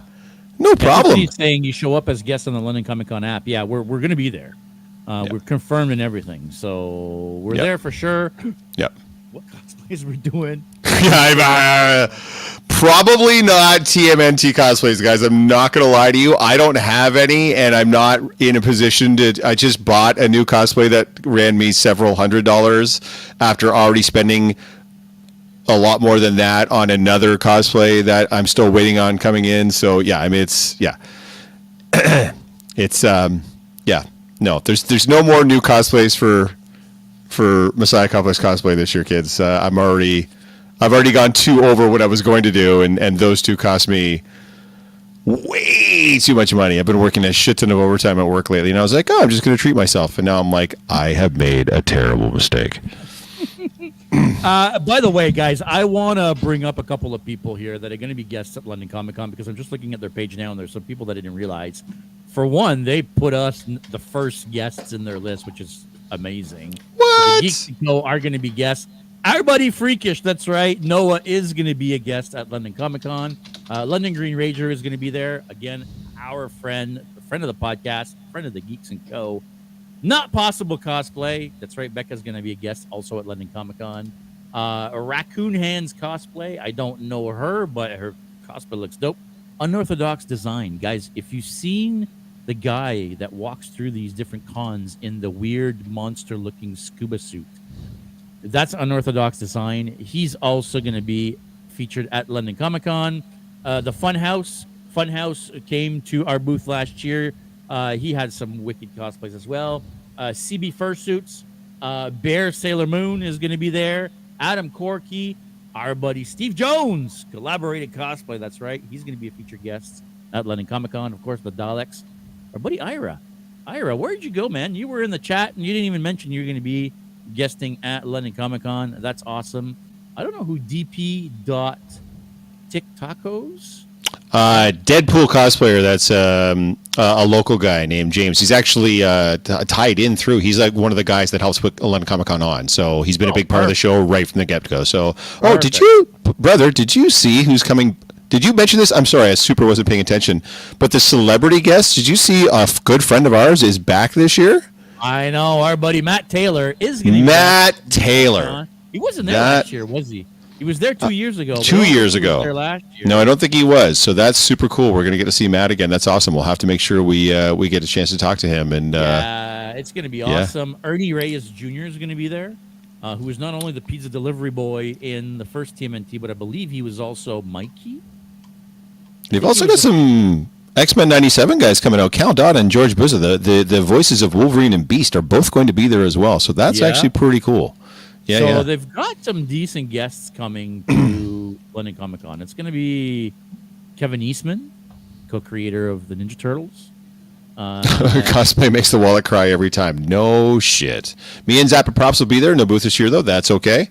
no problem. He's saying you show up as guests on the London Comic Con app. Yeah, we're going to be there. We're confirmed and everything, so we're there for sure. Yep. what cosplays we're doing. Probably not TMNT cosplays, guys. I'm not going to lie to you. I don't have any, and I'm not in a position to. I just bought a new cosplay that ran me several $100s after already spending a lot more than that on another cosplay that I'm still waiting on coming in. So yeah, I mean it's it's yeah. No, there's no more new cosplays for Messiah Complex cosplay this year, kids. I've already gone two over what I was going to do, and those two cost me way too much money. I've been working a shit ton of overtime at work lately, and I was like, oh, I'm just going to treat myself. And now I'm like, I have made a terrible mistake. By the way, guys, I want to bring up a couple of people here that are going to be guests at London Comic Con because I'm just looking at their page now, and there's some people that I didn't realize. For one, they put us the first guests in their list, which is amazing. What? So the Geeks are going to be guests. Our buddy Freakish, that's right. Noah is going to be a guest at London Comic Con. London Green Ranger is going to be there. Again, our friend, the friend of the podcast, friend of the Geeks and Co. Not Possible Cosplay. That's right. Becca's going to be a guest also at London Comic Con. A Raccoon Hands Cosplay. I don't know her, but her cosplay looks dope. Unorthodox Design. Guys, if you've seen the guy that walks through these different cons in the weird monster-looking scuba suit, that's Unorthodox Design. He's also going to be featured at London Comic Con. The Funhouse came to our booth last year. He had some wicked cosplays as well. CB Fursuits, Bear Sailor Moon is going to be there. Adam Corky, our buddy Steve Jones, collaborated cosplay. That's right. He's going to be a featured guest at London Comic Con. Of course, the Daleks. Our buddy Ira. Ira, where'd you go, man? You were in the chat and you didn't even mention you were going to be guesting at London Comic Con. That's awesome. I don't know who DP.TikTokos. Deadpool cosplayer. That's a local guy named James. He's actually tied in through. He's like one of the guys that helps put London Comic Con on. So he's been a big part of the show right from the get-go. So, did you see who's coming? Did you mention this? I'm sorry, I super wasn't paying attention. But the celebrity guest, did you see a good friend of ours is back this year? I know. Our buddy Matt Taylor is going to be Matt Taylor. He wasn't there last year, was he? He was there 2 years ago. 2 years ago. There last year. No, I don't think he was. So that's super cool. We're going to get to see Matt again. That's awesome. We'll have to make sure we get a chance to talk to him. And it's going to be awesome. Ernie Reyes Jr. is going to be there, who is not only the pizza delivery boy in the first TMNT, but I believe he was also Mikey. They've also got some X-Men 97 guys coming out. Cal Dodd and George Buzza, the voices of Wolverine and Beast, are both going to be there as well. So that's actually pretty cool. So they've got some decent guests coming to London Comic Con. It's going to be Kevin Eastman, co-creator of the Ninja Turtles. Cosplay makes the wallet cry every time. No shit. Me and Zappa Props will be there. No booth this year, though. That's okay.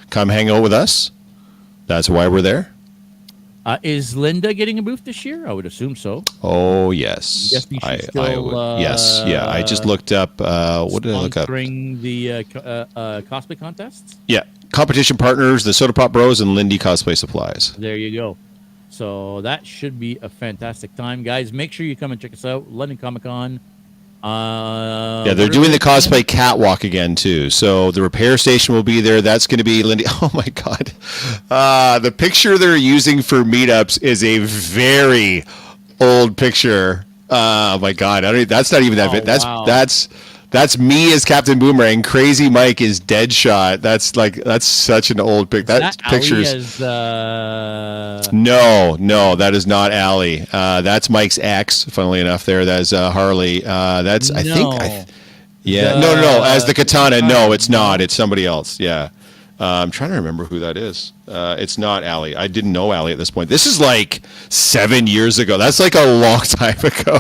Come hang out with us. That's why we're there. Is Linda getting a booth this year? I would assume so. Oh, yes. Yes, yes. Yeah. I just looked up. What did I look up? Sponsoring the cosplay contests? Yeah. Competition partners, the Soda Pop Bros, and Lindy Cosplay Supplies. There you go. So that should be a fantastic time. Guys, make sure you come and check us out. London Comic Con. They're doing the cosplay catwalk again too. So the repair station will be there. That's going to be Lindy. Oh my god, the picture they're using for meetups is a very old picture. Oh my god, that's not even that. That's me as Captain Boomerang. Crazy Mike is Deadshot. That's such an old pic. That picture's no, that is not Allie. That's Mike's ex. Funnily enough, that is Harley. That's no. No. As the Katana, no, it's not. It's somebody else. Yeah, I'm trying to remember who that is. It's not Allie. I didn't know Allie at this point. This is like 7 years ago. That's like a long time ago.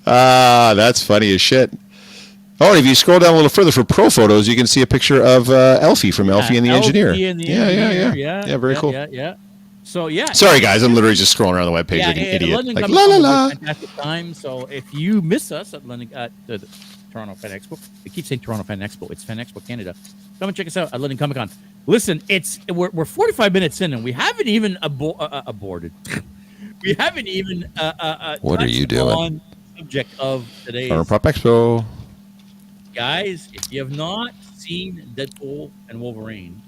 That's funny as shit. Oh, and if you scroll down a little further for pro photos, you can see a picture of Elfie from Elfie and the Engineer. Yeah, very cool. Yeah. So, yeah. Sorry, guys. I'm literally just scrolling around the webpage like an idiot. London like, la, la, la. Fantastic time. So, if you miss us at London at the Toronto Fan Expo, I keep saying Toronto Fan Expo. It's Fan Expo Canada. Come and check us out at London Comic Con. Listen, we're 45 minutes in, and we haven't even aborted. We haven't even what are you doing? On subject of today's Toronto Pop Expo. guys, if you have not seen Deadpool and Wolverine,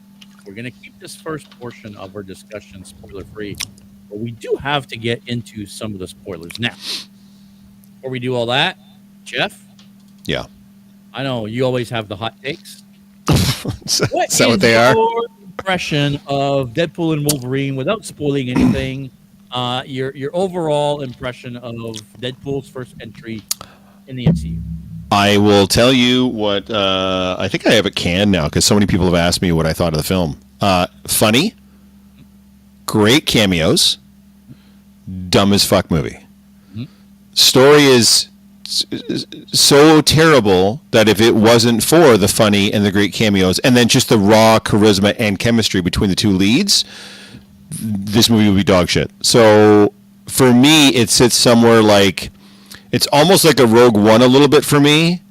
we're going to keep this first portion of our discussion spoiler free, but we do have to get into some of the spoilers now. Before we do all that, Jeff, Yeah. I know you always have the hot takes. Is What that what is they are? your impression of Deadpool and Wolverine without spoiling anything? Your overall impression of Deadpool's first entry in the MCU. I will tell you what I think I have it canned now because so many people have asked me what I thought of the film. Funny, great cameos, dumb as fuck movie. Mm-hmm. Story is so terrible that if it wasn't for the funny and the great cameos and then just the raw charisma and chemistry between the two leads, this movie would be dog shit. So for me, it sits somewhere like, it's almost like a Rogue One a little bit for me,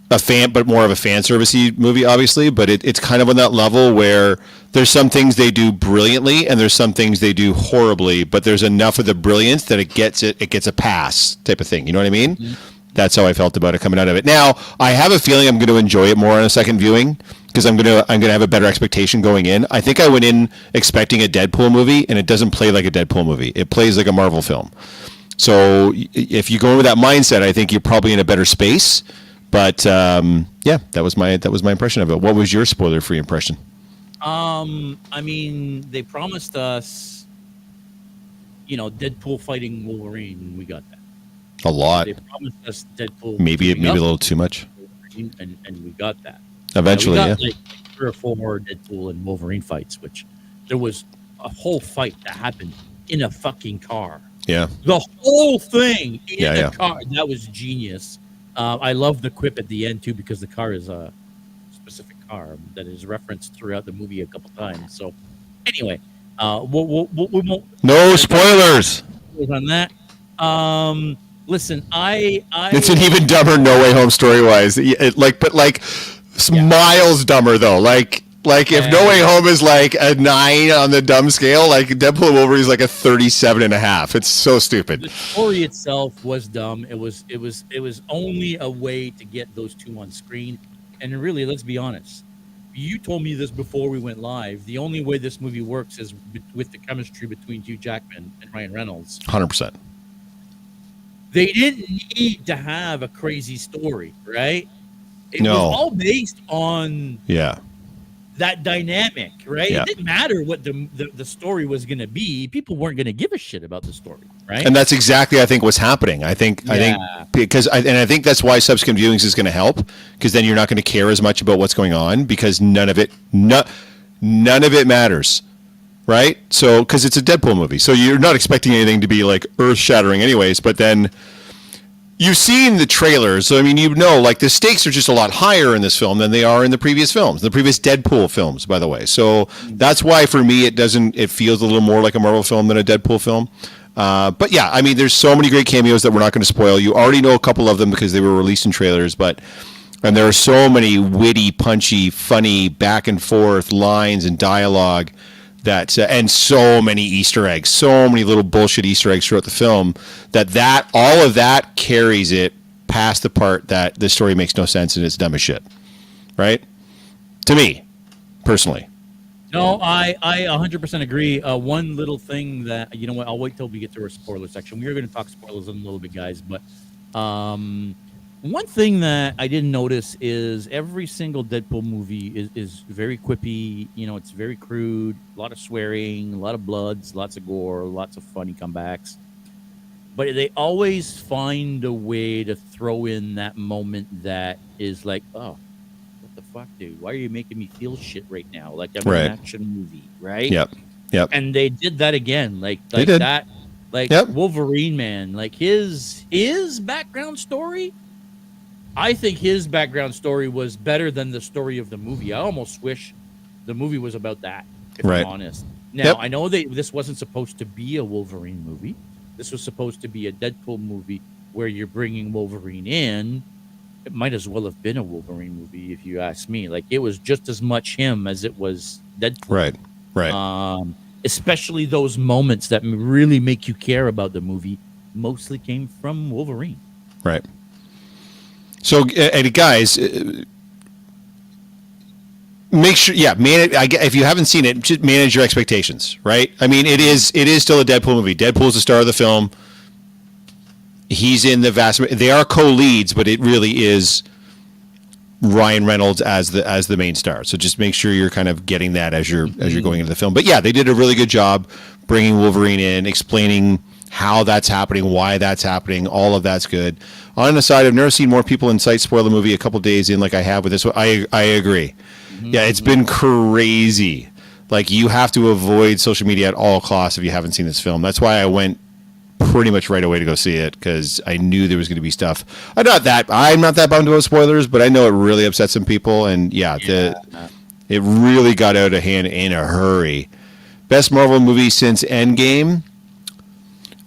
but more of a fan servicey movie, obviously. But it's kind of on that level where there's some things they do brilliantly and there's some things they do horribly. But there's enough of the brilliance that it gets a pass type of thing. You know what I mean? Mm-hmm. That's how I felt about it coming out of it. Now I have a feeling I'm going to enjoy it more on a second viewing because I'm going to have a better expectation going in. I think I went in expecting a Deadpool movie and it doesn't play like a Deadpool movie. It plays like a Marvel film. So if you go in with that mindset, I think you're probably in a better space. But yeah, that was my impression of it. What was your spoiler-free impression? I mean, they promised us, Deadpool fighting Wolverine, and we got that. A lot. They promised us Deadpool. Maybe a little too much. And we got that. Eventually, we got, like 3 or 4 Deadpool and Wolverine fights, which there was a whole fight that happened in a fucking car. Yeah. The whole thing in a car. That was genius. I love the quip at the end, too, because the car is a specific car that is referenced throughout the movie a couple times. So, anyway, we won't... No spoilers! On that. Listen, It's an even dumber No Way Home story-wise. Miles dumber, though. Like if No Way Home is like a 9 on the dumb scale, like Deadpool and Wolverine is like a 37.5. It's so stupid. The story itself was dumb. It was only a way to get those two on screen. And really, let's be honest. You told me this before we went live. The only way this movie works is with the chemistry between Hugh Jackman and Ryan Reynolds. 100%. They didn't need to have a crazy story, right? It was No. all based on that dynamic, right? Yeah. It didn't matter what the story was going to be. People weren't going to give a shit about the story, right? And that's exactly, I think, what's happening. I think because I think that's why subsequent viewings is going to help, because then you're not going to care as much about what's going on because none of it matters, right? So because it's a Deadpool movie, so you're not expecting anything to be like earth shattering, anyways. But then you've seen the trailers, so I mean, like the stakes are just a lot higher in this film than they are in the previous films, the previous Deadpool films, by the way. So that's why for me it feels a little more like a Marvel film than a Deadpool film. But yeah, I mean, there's so many great cameos that we're not going to spoil. You already know a couple of them because they were released in trailers, and there are so many witty, punchy, funny back and forth lines and dialogue that and so many Easter eggs, so many little bullshit Easter eggs throughout the film that all of that carries it past the part that the story makes no sense and it's dumb as shit, right? To me, personally. No, I 100% agree. One little thing that, you know what, I'll wait till we get to our spoiler section. We are going to talk spoilers in a little bit, guys, but one thing that I didn't notice is every single Deadpool movie is very quippy. It's very crude, a lot of swearing, a lot of bloods, lots of gore, lots of funny comebacks. But they always find a way to throw in that moment that is like, oh, what the fuck, dude? Why are you making me feel shit right now? Like I'm in an action movie, right? Yep. And they did that again, like that. Like Wolverine, man, like his background story. I think his background story was better than the story of the movie. I almost wish the movie was about that, if I'm honest. Now, I know this wasn't supposed to be a Wolverine movie. This was supposed to be a Deadpool movie where you're bringing Wolverine in. It might as well have been a Wolverine movie, if you ask me. Like, it was just as much him as it was Deadpool. Right. Especially those moments that really make you care about the movie mostly came from Wolverine. Right. So, and guys, make sure, if you haven't seen it, just manage your expectations, right? I mean, it is still a Deadpool movie. Deadpool's the star of the film. He's in the they are co-leads, but it really is Ryan Reynolds as the main star. So just make sure you're kind of getting that as you're going into the film. But yeah, they did a really good job bringing Wolverine in, explaining how that's happening, why that's happening. All of that's good. On the side, I've never seen more people in sight spoil the movie a couple days in like I have with this one. I agree. Yeah, it's been crazy. Like, you have to avoid social media at all costs if you haven't seen this film. That's why I went pretty much right away to go see it, because I knew there was going to be stuff. I'm not that bummed about spoilers, but I know it really upset some people, and it really got out of hand in a hurry. Best Marvel movie since Endgame?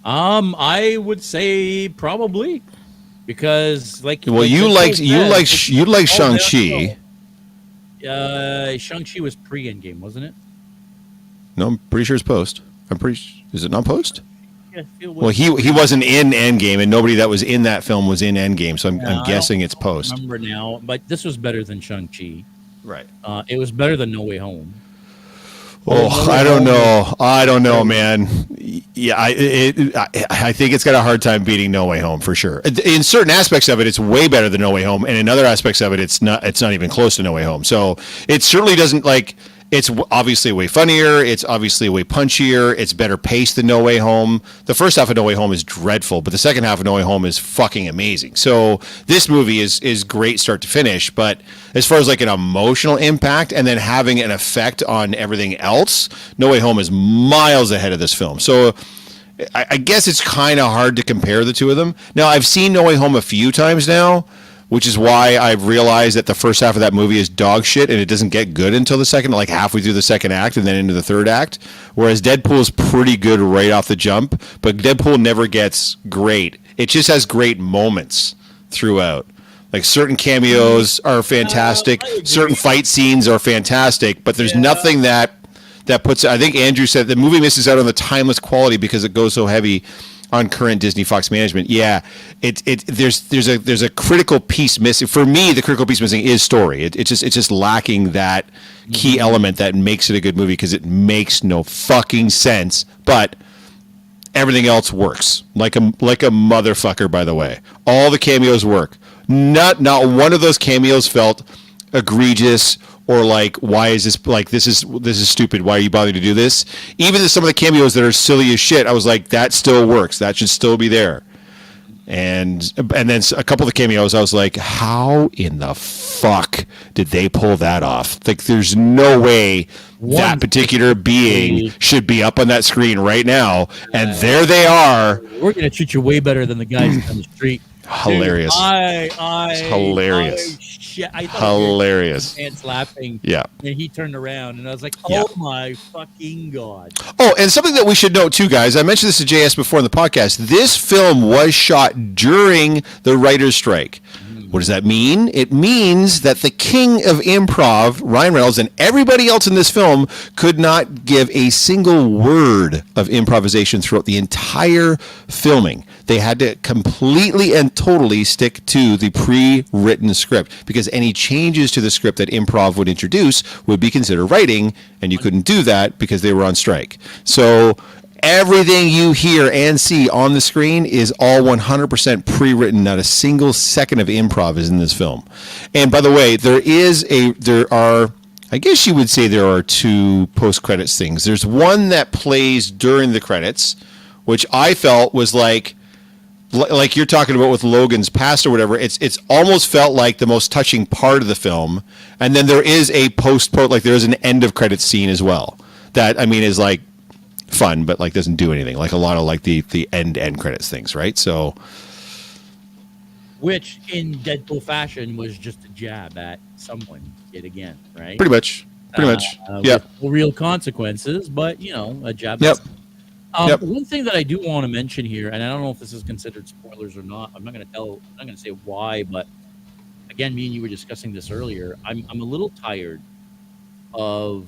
I would say probably, because you like Shang-Chi. Shang-Chi was pre-Endgame, wasn't it? No, I'm pretty sure it's post. Is it not post? Yeah, well, he wasn't in Endgame, and nobody that was in that film was in Endgame, so I'm guessing it's post. I don't remember now, but this was better than Shang-Chi. Right. It was better than No Way Home. I don't know, man. Yeah, I think it's got a hard time beating No Way Home for sure. In certain aspects of it, it's way better than No Way Home, and in other aspects of it, it's not even close to No Way Home. So it certainly doesn't like. It's obviously way funnier. It's obviously way punchier. It's better paced than No Way Home. The first half of No Way Home is dreadful, but the second half of No Way Home is fucking amazing. So this movie is great start to finish. But as far as like an emotional impact and then having an effect on everything else, No Way Home is miles ahead of this film. So I guess it's kind of hard to compare the two of them. Now, I've seen No Way Home a few times now, which is why I've realized that the first half of that movie is dog shit, and it doesn't get good until the second, like halfway through the second act and then into the third act. Whereas Deadpool is pretty good right off the jump, but Deadpool never gets great. It just has great moments throughout. Like, certain cameos are fantastic, certain fight scenes are fantastic, but there's nothing that puts. I think Andrew said the movie misses out on the timeless quality because it goes so heavy on current Disney Fox management. Yeah, there's a critical piece missing. For me, the critical piece missing is story. It's just lacking that key element that makes it a good movie, because it makes no fucking sense. But everything else works like a motherfucker. By the way, all the cameos work. Not one of those cameos felt egregious or like, why is this, like, this is stupid, why are you bothering to do this? Even some of the cameos that are silly as shit, I was like, that still works, that should still be there. And then a couple of the cameos, I was like, how in the fuck did they pull that off? Like, there's no way that particular being should be up on that screen right now, and there they are. We're gonna treat you way better than the guys on the street. Hilarious. Dude, it's hilarious. Shit, I thought hilarious. Hands laughing. Yeah. And he turned around, and I was like, "Oh my fucking god!" Oh, and something that we should note too, guys. I mentioned this to JS before in the podcast. This film was shot during the writers' strike. What does that mean? It means that the king of improv, Ryan Reynolds, and everybody else in this film could not give a single word of improvisation throughout the entire filming. They had to completely and totally stick to the pre-written script, because any changes to the script that improv would introduce would be considered writing, and you couldn't do that because they were on strike. So everything you hear and see on the screen is all 100% pre-written. Not a single second of improv is in this film. And by the way, there are, I guess you would say there are two post-credits things. There's one that plays during the credits, which I felt was like you're talking about with Logan's past or whatever. It's almost felt like the most touching part of the film. And then there is a like there is an end of credits scene as well. That, I mean, is like fun, but like doesn't do anything, like a lot of like the end credits things, right? So, which in Deadpool fashion was just a jab at someone yet again, right? Pretty much. Yeah, with real consequences, but a jab. Yep. One thing that I do want to mention here, and I don't know if this is considered spoilers or not, I'm not going to say why, but again, me and you were discussing this earlier. I'm a little tired of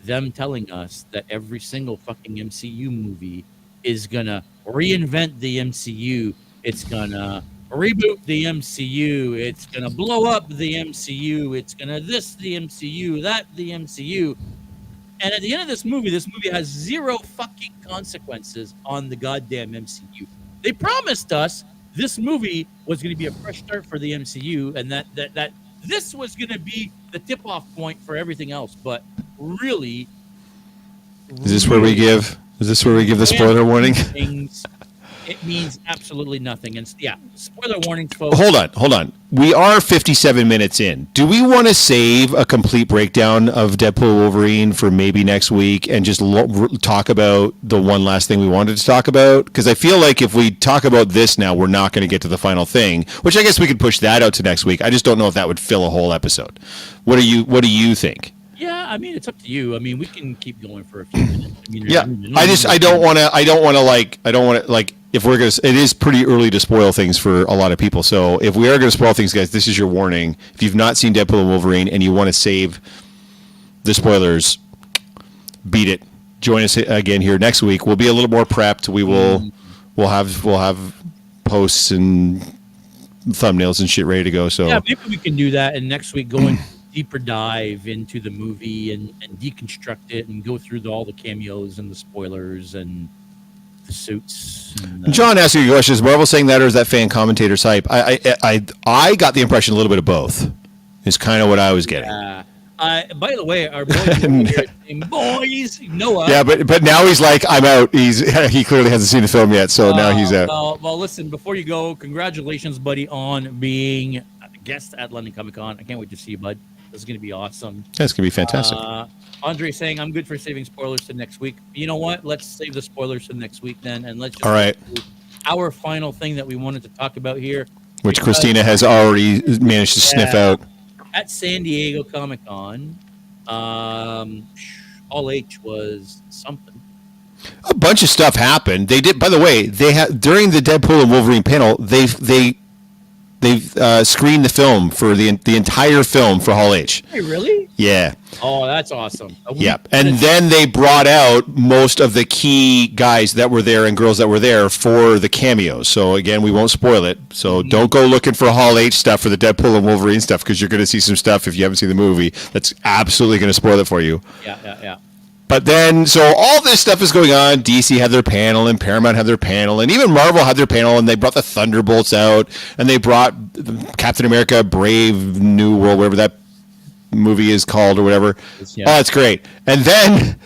them telling us that every single fucking MCU movie is gonna reinvent the MCU. It's gonna reboot the MCU. It's gonna blow up the MCU. It's gonna this the MCU, that the MCU. And at the end of this movie has zero fucking consequences on the goddamn MCU. They promised us this movie was going to be a fresh start for the MCU, and that this was going to be the tip-off point for everything else. But really, Is this where we give the spoiler warning? It means absolutely nothing. And yeah, spoiler warnings, folks. Hold on. We are 57 minutes in. Do we want to save a complete breakdown of Deadpool and Wolverine for maybe next week and just talk about the one last thing we wanted to talk about? Because I feel like if we talk about this now, we're not going to get to the final thing, which I guess we could push that out to next week. I just don't know if that would fill a whole episode. What do you think? Yeah, I mean, it's up to you. I mean, we can keep going for a few minutes. I mean, I don't want to if we're going to, it is pretty early to spoil things for a lot of people. So if we are going to spoil things, guys, this is your warning. If you've not seen Deadpool and Wolverine and you want to save the spoilers, beat it. Join us again here next week. We'll be a little more prepped. We'll have posts and thumbnails and shit ready to go. So yeah, maybe we can do that. And next week, go into deeper dive into the movie and deconstruct it and go through all the cameos and the spoilers and the suits. And, John asked you a question: is Marvel saying that, or is that fan commentators hype? I got the impression a little bit of both. Is kind of what I was getting. By the way, our boys, Noah. Yeah, but now he's like, I'm out. He clearly hasn't seen the film yet, so now he's out. Well, listen. Before you go, congratulations, buddy, on being a guest at London Comic Con. I can't wait to see you, bud. This is going to be awesome. That's going to be fantastic. Andre saying, I'm good for saving spoilers to next week. You know what? Let's save the spoilers to next week then, and let's just all right. Our final thing that we wanted to talk about here. Which Christina has already managed to sniff out. At San Diego Comic-Con, All H was something. A bunch of stuff happened. They did, by the way, they had during the Deadpool and Wolverine panel, they've screened the film for the entire film for Hall H. Hey, really? Yeah. Oh, that's awesome. Yep. And then they brought out most of the key guys that were there and girls that were there for the cameos. So again, we won't spoil it. So don't go looking for Hall H stuff for the Deadpool and Wolverine stuff, because you're going to see some stuff if you haven't seen the movie that's absolutely going to spoil it for you. Yeah. But then, so all this stuff is going on. DC had their panel, and Paramount had their panel, and even Marvel had their panel, and they brought the Thunderbolts out, and they brought Captain America: Brave New World, whatever that movie is called, or whatever. Yeah. Oh, it's great. And then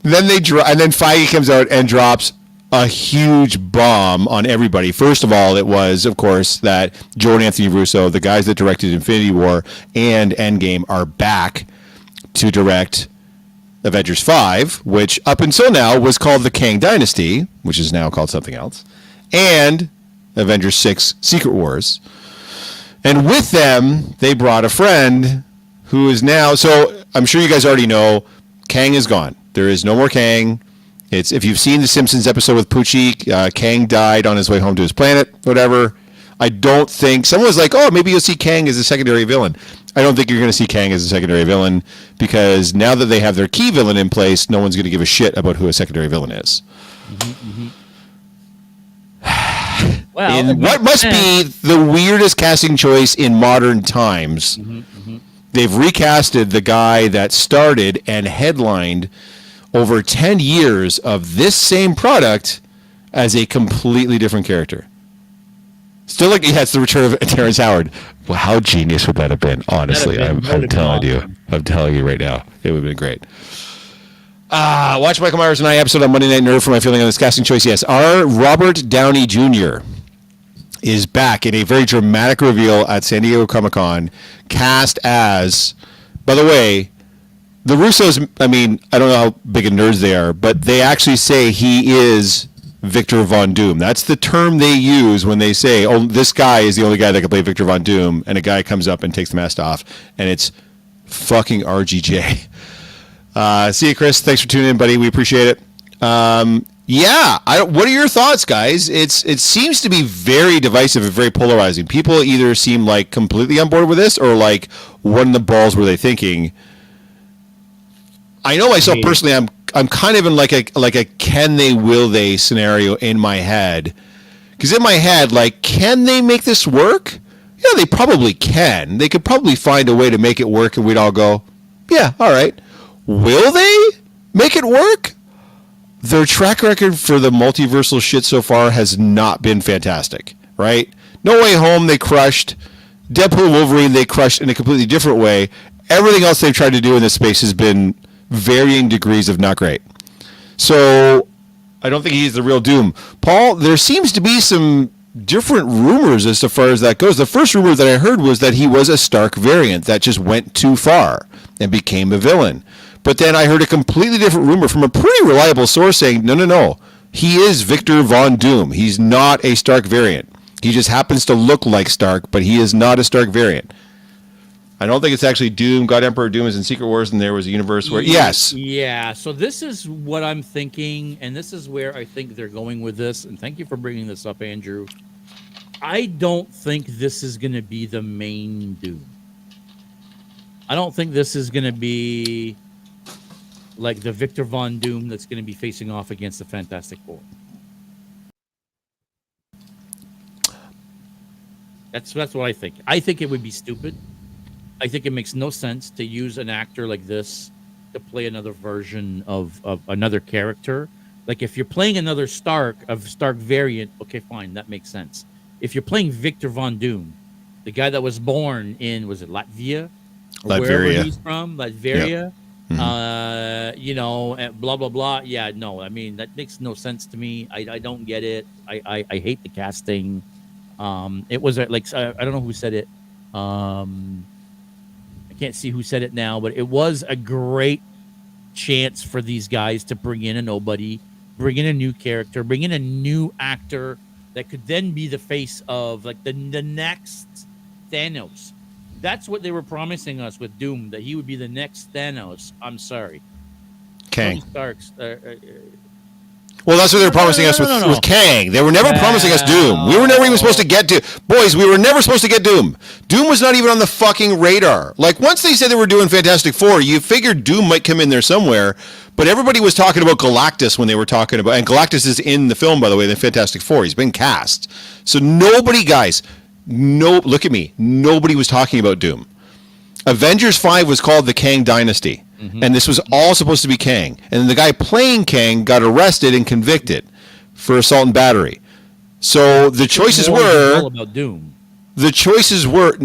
Feige comes out and drops a huge bomb on everybody. First of all, it was, of course, that Joe and Anthony Russo, the guys that directed Infinity War and Endgame, are back to direct Avengers 5, which up until now was called the Kang Dynasty, which is now called something else, and Avengers 6 Secret Wars. And with them, they brought a friend who is now, so I'm sure you guys already know, Kang is gone. There is no more Kang. It's, if you've seen the Simpsons episode with Poochie, Kang died on his way home to his planet, whatever. I don't think, someone was like, oh, maybe you'll see Kang as a secondary villain. I don't think you're going to see Kang as a secondary villain, because now that they have their key villain in place, no one's going to give a shit about who a secondary villain is. Well, in what must be the weirdest casting choice in modern times, they've recasted the guy that started and headlined over 10 years of this same product as a completely different character. Still, like, yeah, it's the return of Terrence Howard. Well, how genius would that have been? Honestly, I'm telling you. I'm telling you right now. It would have been great. Watch Michael Myers and I episode on Monday Night Nerd for my feeling on this casting choice. Yes, our Robert Downey Jr. is back in a very dramatic reveal at San Diego Comic-Con, cast as, by the way, the Russos, I mean, I don't know how big of nerds they are, but they actually say he is Victor Von Doom. That's the term they use when they say, oh, this guy is the only guy that can play Victor Von Doom, and a guy comes up and takes the mask off, and it's fucking RGJ. See you, Chris. Thanks for tuning in, buddy. We appreciate it. Yeah, what are your thoughts, guys? It seems to be very divisive and very polarizing. People either seem like completely on board with this, or like, what in the balls were they thinking? I know myself personally, I'm kind of in like a can they, will they scenario in my head, Because in my head, like, can they make this work? Yeah, they probably can. They could probably find a way to make it work, and we'd all go, yeah, all right. Will they make it work? Their track record for the multiversal shit so far has not been fantastic, right? No Way Home, they crushed. Deadpool and Wolverine, they crushed in a completely different way. Everything else they've tried to do in this space has been varying degrees of not great. So I don't think he's the real Doom. Paul, there seems to be some different rumors as far as that goes. The first rumor that I heard was that he was a Stark variant that just went too far and became a villain. But then I heard a completely different rumor from a pretty reliable source saying, no. He is Victor Von Doom. He's not a Stark variant. He just happens to look like Stark, but he is not a Stark variant. I don't think it's actually Doom. God Emperor Doom is in Secret Wars, and there was a universe where... Yes. Yeah, so this is what I'm thinking, and this is where I think they're going with this, and thank you for bringing this up, Andrew. I don't think this is going to be the main Doom. I don't think this is going to be like the Victor Von Doom that's going to be facing off against the Fantastic Four. That's what I think. I think it would be stupid. I think it makes no sense to use an actor like this to play another version of another character. Like, if you're playing another Stark variant, okay, fine, that makes sense. If you're playing Victor Von Doom, the guy that was born in, was it Latvia? Or wherever he's from, Latveria. Yep. Mm-hmm. Blah, blah, blah. Yeah, no, I mean, that makes no sense to me. I don't get it. I hate the casting. It was like, I don't know who said it. I can't see who said it now, but it was a great chance for these guys to bring in a nobody, bring in a new character, bring in a new actor that could then be the face of like the next Thanos. That's what they were promising us with Doom, that he would be the next Thanos. I'm sorry. Kang. Tony Stark's. Well, that's what they were promising us with Kang. They were never promising us Doom. We were never even supposed to get to... Boys, we were never supposed to get Doom. Doom was not even on the fucking radar. Like, once they said they were doing Fantastic Four, you figured Doom might come in there somewhere, but everybody was talking about Galactus when they were talking about... And Galactus is in the film, by the way, the Fantastic Four. He's been cast. So nobody, guys... No, look at me. Nobody was talking about Doom. Avengers 5 was called the Kang Dynasty, and this was all supposed to be Kang. And the guy playing Kang got arrested and convicted for assault and battery. So the choices were all about Doom. The choices were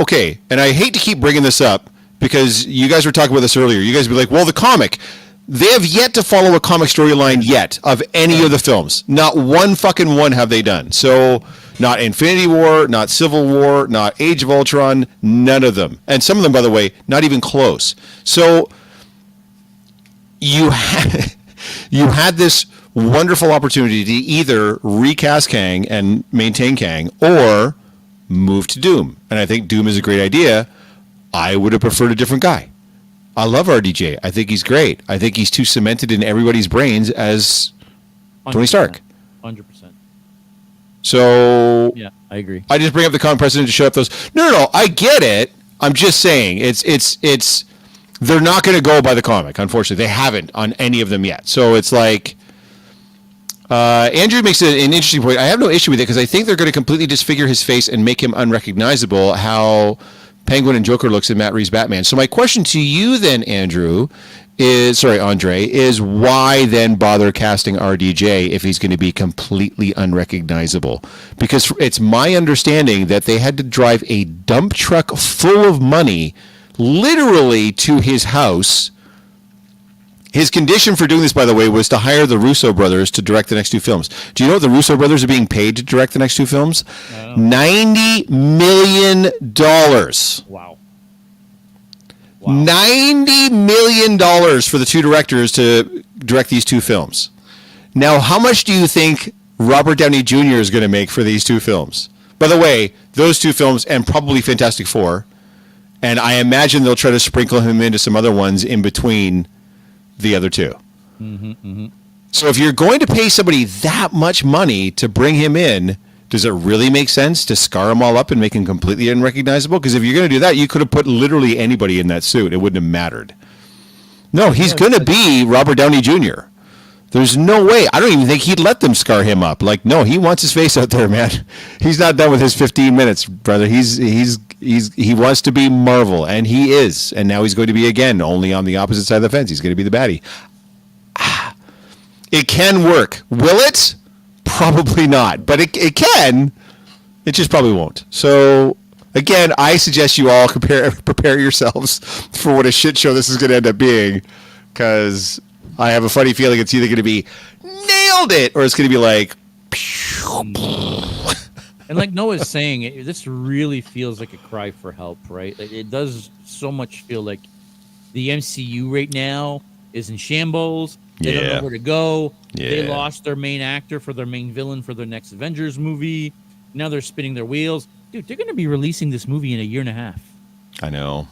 okay, and I hate to keep bringing this up because you guys were talking about this earlier. You guys would be like, "Well, the comic." They have yet to follow a comic storyline yet of any of the films. Not one fucking one have they done. So, not Infinity War, not Civil War, not Age of Ultron, none of them. And some of them, by the way, not even close. So, you had this wonderful opportunity to either recast Kang and maintain Kang or move to Doom. And I think Doom is a great idea. I would have preferred a different guy. I love RDJ. I think he's great. I think he's too cemented in everybody's brains as 100%, Tony Stark. 100%. So yeah, I agree. I just bring up the common precedent to shut up those. No. I get it. I'm just saying it's. They're not going to go by the comic. Unfortunately, they haven't on any of them yet. So it's like. Andrew makes an interesting point. I have no issue with it because I think they're going to completely disfigure his face and make him unrecognizable. How Penguin and Joker looks in Matt Reeves' Batman. So my question to you then, Andre, is why then bother casting RDJ if he's going to be completely unrecognizable? Because it's my understanding that they had to drive a dump truck full of money literally to his house. His condition for doing this, by the way, was to hire the Russo brothers to direct the next two films. Do you know what the Russo brothers are being paid to direct the next two films? $90 million. Wow. $90 million for the two directors to direct these two films. Now, how much do you think Robert Downey Jr. is going to make for these two films? By the way, those two films and probably Fantastic Four. And I imagine they'll try to sprinkle him into some other ones in between the other two. So if you're going to pay somebody that much money to bring him in, does it really make sense to scar him all up and make him completely unrecognizable? Because if you're going to do that, you could have put literally anybody in that suit. It wouldn't have mattered. No, he's going to be Robert Downey Jr. There's no way. I don't even think he'd let them scar him up. Like, no, he wants his face out there, man. He's not done with his 15 minutes, brother. He wants to be Marvel, and he is. And now he's going to be again, only on the opposite side of the fence. He's going to be the baddie. It can work. Will it? Probably not. But it can. It just probably won't. So again, I suggest you all prepare yourselves for what a shit show this is going to end up being, because I have a funny feeling it's either going to be nailed it or it's going to be like. And like Noah's saying, this really feels like a cry for help, right? Like, it does so much feel like the MCU right now is in shambles. They don't know where to go. Yeah. They lost their main actor for their main villain for their next Avengers movie. Now they're spinning their wheels. Dude, they're going to be releasing this movie in a year and a half. I know.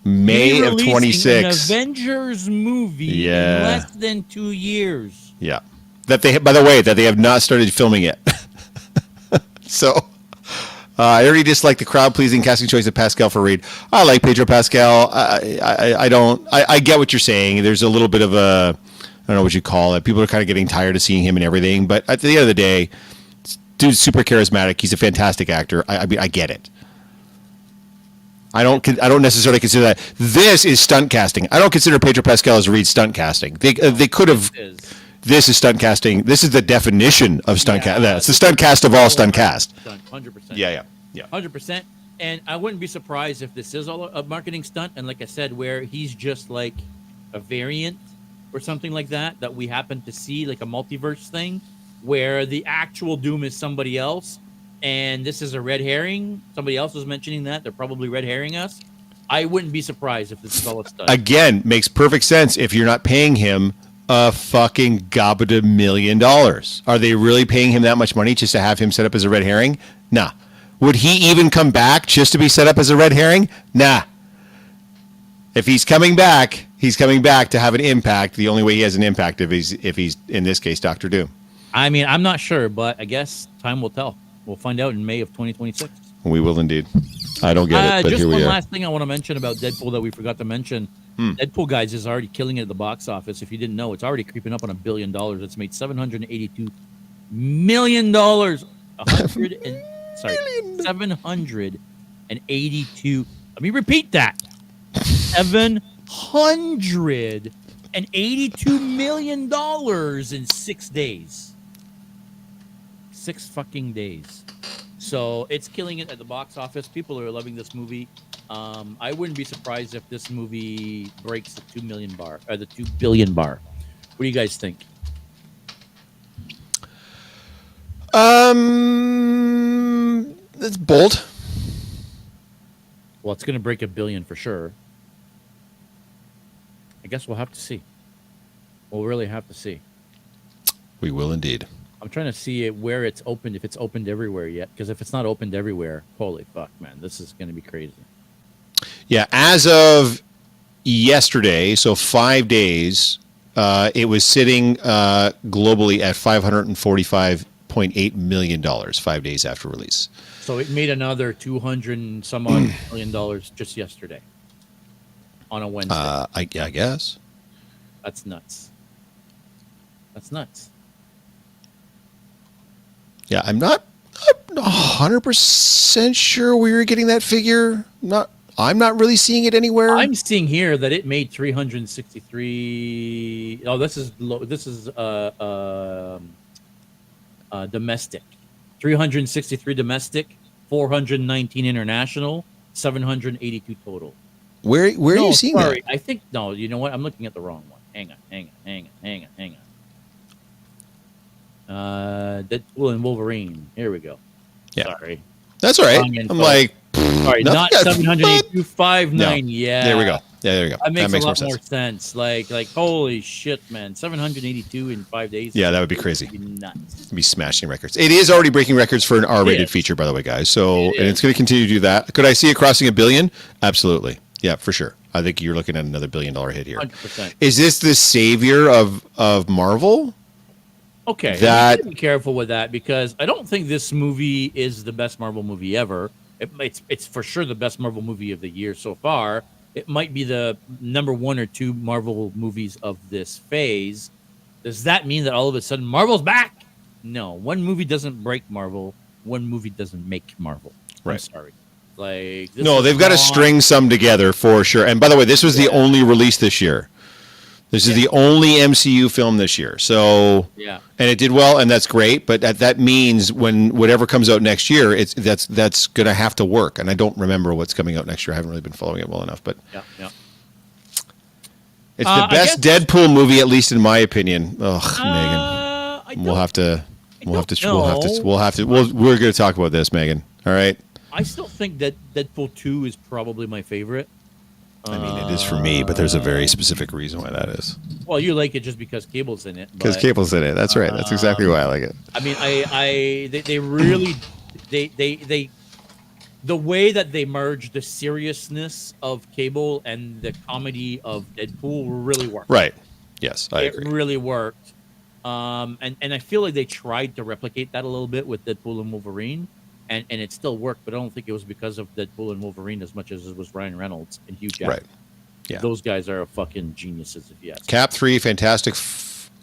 May of 26. An Avengers movie in less than 2 years. Yeah. That they, by the way, that they have not started filming yet. So, I already dislike the crowd-pleasing casting choice of Pascal for Reed. I like Pedro Pascal. I get what you're saying. There's a little bit of a, I don't know what you call it. People are kind of getting tired of seeing him and everything. But at the end of the day, dude's super charismatic. He's a fantastic actor. I mean, I get it. I don't necessarily consider that. This is stunt casting. I don't consider Pedro Pascal as Reed stunt casting. They could have. This is stunt casting. This is the definition of stunt cast. It's the stunt cast of all stunt cast. 100%. Yeah. 100%. And I wouldn't be surprised if this is all a marketing stunt. And like I said, where he's just like a variant or something like that we happen to see, like a multiverse thing, where the actual Doom is somebody else. And this is a red herring. Somebody else was mentioning that. They're probably red herring us. I wouldn't be surprised if this is all a stunt. Again, makes perfect sense if you're not paying him a fucking $1 million. Are they really paying him that much money just to have him set up as a red herring? Nah. Would he even come back just to be set up as a red herring? Nah. If he's coming back to have an impact. The only way he has an impact if he's in this case Dr. Doom. I mean, I'm not sure, but I guess time will tell. We'll find out in May of 2026. We will indeed. I don't get it, but just here we are. Just one last thing I want to mention about Deadpool that we forgot to mention. Deadpool, guys, is already killing it at the box office. If you didn't know, it's already creeping up on $1 billion. It's made $782 million. 782. Let me repeat that. $782 million in 6 days. 6 fucking days. So it's killing it at the box office. People are loving this movie. I wouldn't be surprised if this movie breaks the 2 million bar or the 2 billion bar. What do you guys think? That's bold. Well, it's going to break $1 billion for sure. I guess we'll have to see. We'll really have to see. We will indeed. I'm trying to see where it's opened, if it's opened everywhere yet. Because if it's not opened everywhere, holy fuck, man, this is going to be crazy. Yeah, as of yesterday, so 5 days, it was sitting globally at $545.8 million 5 days after release. So it made another 200 and some odd million dollars just yesterday on a Wednesday. I guess. That's nuts. That's nuts. Yeah, I'm not 100% sure where you're getting that figure. I'm not really seeing it anywhere. I'm seeing here that it made 363. Oh, this is domestic. 363 domestic, 419 international, 782 total. Where are you seeing that? I think no. You know what? I'm looking at the wrong one. Hang on. Deadpool and Wolverine. Here we go. Yeah. Sorry. That's all right. I'm like, sorry, not 782, 59. No. Yeah. There we go. Yeah, there you go. That makes a more lot more sense. Like, holy shit, man. 782 in 5 days. Yeah, that would be crazy. That'd be nuts. It'd be smashing records. It is already breaking records for an R-rated feature, by the way, guys. So, and it's going to continue to do that. Could I see it crossing $1 billion? Absolutely. Yeah, for sure. I think you're looking at another $1 billion hit here. 100%. Is this the savior of Marvel? Okay, you gotta be careful with that because I don't think this movie is the best Marvel movie ever. It's for sure the best Marvel movie of the year so far. It might be the number 1 or 2 Marvel movies of this phase, Does that mean that all of a sudden Marvel's back? No, one movie doesn't break Marvel. One movie doesn't make Marvel. I'm Right. sorry. Like No, they've got to string some together for sure. And by the way, this was the only release this year. This is the only MCU film this year. So yeah, and it did well, and that's great. But that means when whatever comes out next year, that's going to have to work. And I don't remember what's coming out next year. I haven't really been following it well enough. But yeah. It's the best Deadpool movie, at least in my opinion. Ugh, Megan. We're going to talk about this, Megan. All right. I still think that Deadpool 2 is probably my favorite. I mean, it is for me, but there's a very specific reason why that is. Well, you like it just because Cable's in it. Because Cable's in it. That's right. That's exactly why I like it. I mean, they really the way that they merged the seriousness of Cable and the comedy of Deadpool really worked. Right. Yes, I agree. It really worked. And I feel like they tried to replicate that a little bit with Deadpool and Wolverine. And it still worked, but I don't think it was because of Deadpool and Wolverine as much as it was Ryan Reynolds and Hugh Jackman. Right. Yeah. Those guys are fucking geniuses, if you ask me. Cap 3, Fantastic...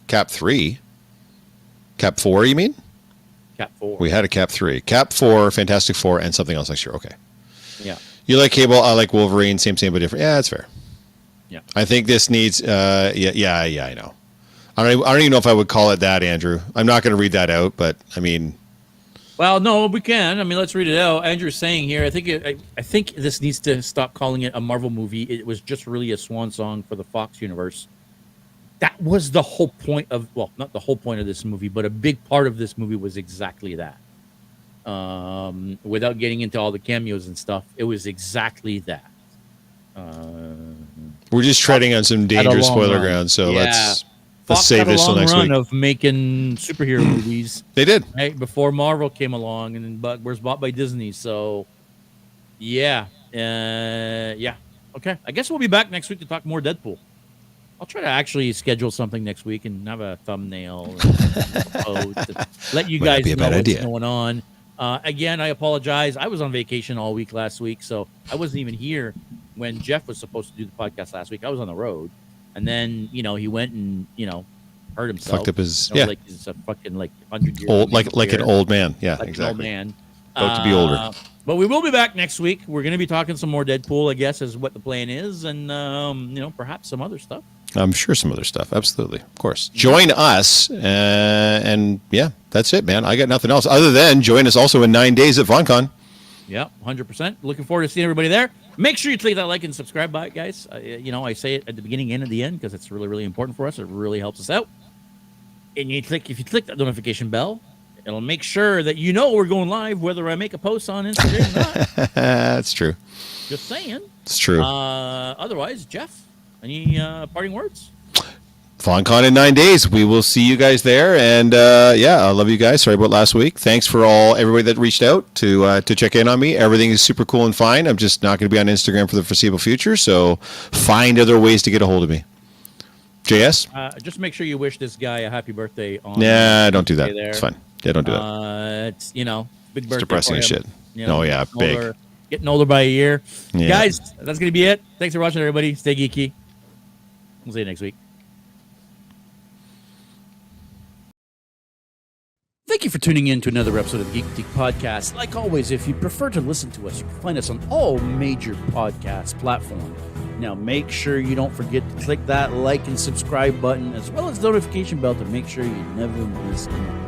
Cap 3? Cap 4, you mean? Cap 4. We had a Cap 3. Cap 4, Fantastic 4, and something else next year. Okay. Yeah. You like Cable, I like Wolverine. Same, but different. Yeah, that's fair. Yeah. I think this needs... I know. I don't even know if I would call it that, Andrew. I'm not going to read that out, but, I mean... Well, no, we can. I mean, let's read it out. Andrew's saying here, I think this needs to stop calling it a Marvel movie. It was just really a swan song for the Fox universe. That was the whole point of, well, not the whole point of this movie, but a big part of this movie was exactly that. Without getting into all the cameos and stuff, it was exactly that. We're just treading on some dangerous spoiler ground, so let's save this till next week. Of making superhero movies. They did. Right before Marvel came along and was bought by Disney. So, yeah. Okay. I guess we'll be back next week to talk more Deadpool. I'll try to actually schedule something next week and have a thumbnail and let you guys know what's going on. Again, I apologize. I was on vacation all week last week, so I wasn't even here when Jeff was supposed to do the podcast last week. I was on the road. And then, he went and, hurt himself. Fucked up his, like he's a fucking, 100 years old, like an old man. Yeah, like exactly. An old man. About to be older. But we will be back next week. We're going to be talking some more Deadpool, I guess, is what the plan is. And, perhaps some other stuff. I'm sure some other stuff. Absolutely. Of course. Join us. And, yeah, that's it, man. I got nothing else other than join us also in 9 days at VonCon. Yeah, 100%. Looking forward to seeing everybody there. Make sure you click that like and subscribe button, guys. I say it at the beginning and at the end because it's really, really important for us. It really helps us out. And if you click that notification bell, it'll make sure that we're going live, whether I make a post on Instagram or not. That's true. Just saying. It's true. Otherwise, Jeff, any parting words? VonCon in 9 days. We will see you guys there. And I love you guys. Sorry about last week. Thanks for everybody that reached out to check in on me. Everything is super cool and fine. I'm just not going to be on Instagram for the foreseeable future. So find other ways to get a hold of me. JS? Just make sure you wish this guy a happy birthday on. Nah, don't do that. It's fine. Yeah, don't do that. It's, big birthday. It's depressing as shit. Big. Getting older by a year. Yeah. Guys, that's going to be it. Thanks for watching, everybody. Stay geeky. We'll see you next week. Thank you for tuning in to another episode of the Geek Boutique Podcast. Like always, if you prefer to listen to us, you can find us on all major podcast platforms. Now, make sure you don't forget to click that like and subscribe button, as well as the notification bell to make sure you never miss an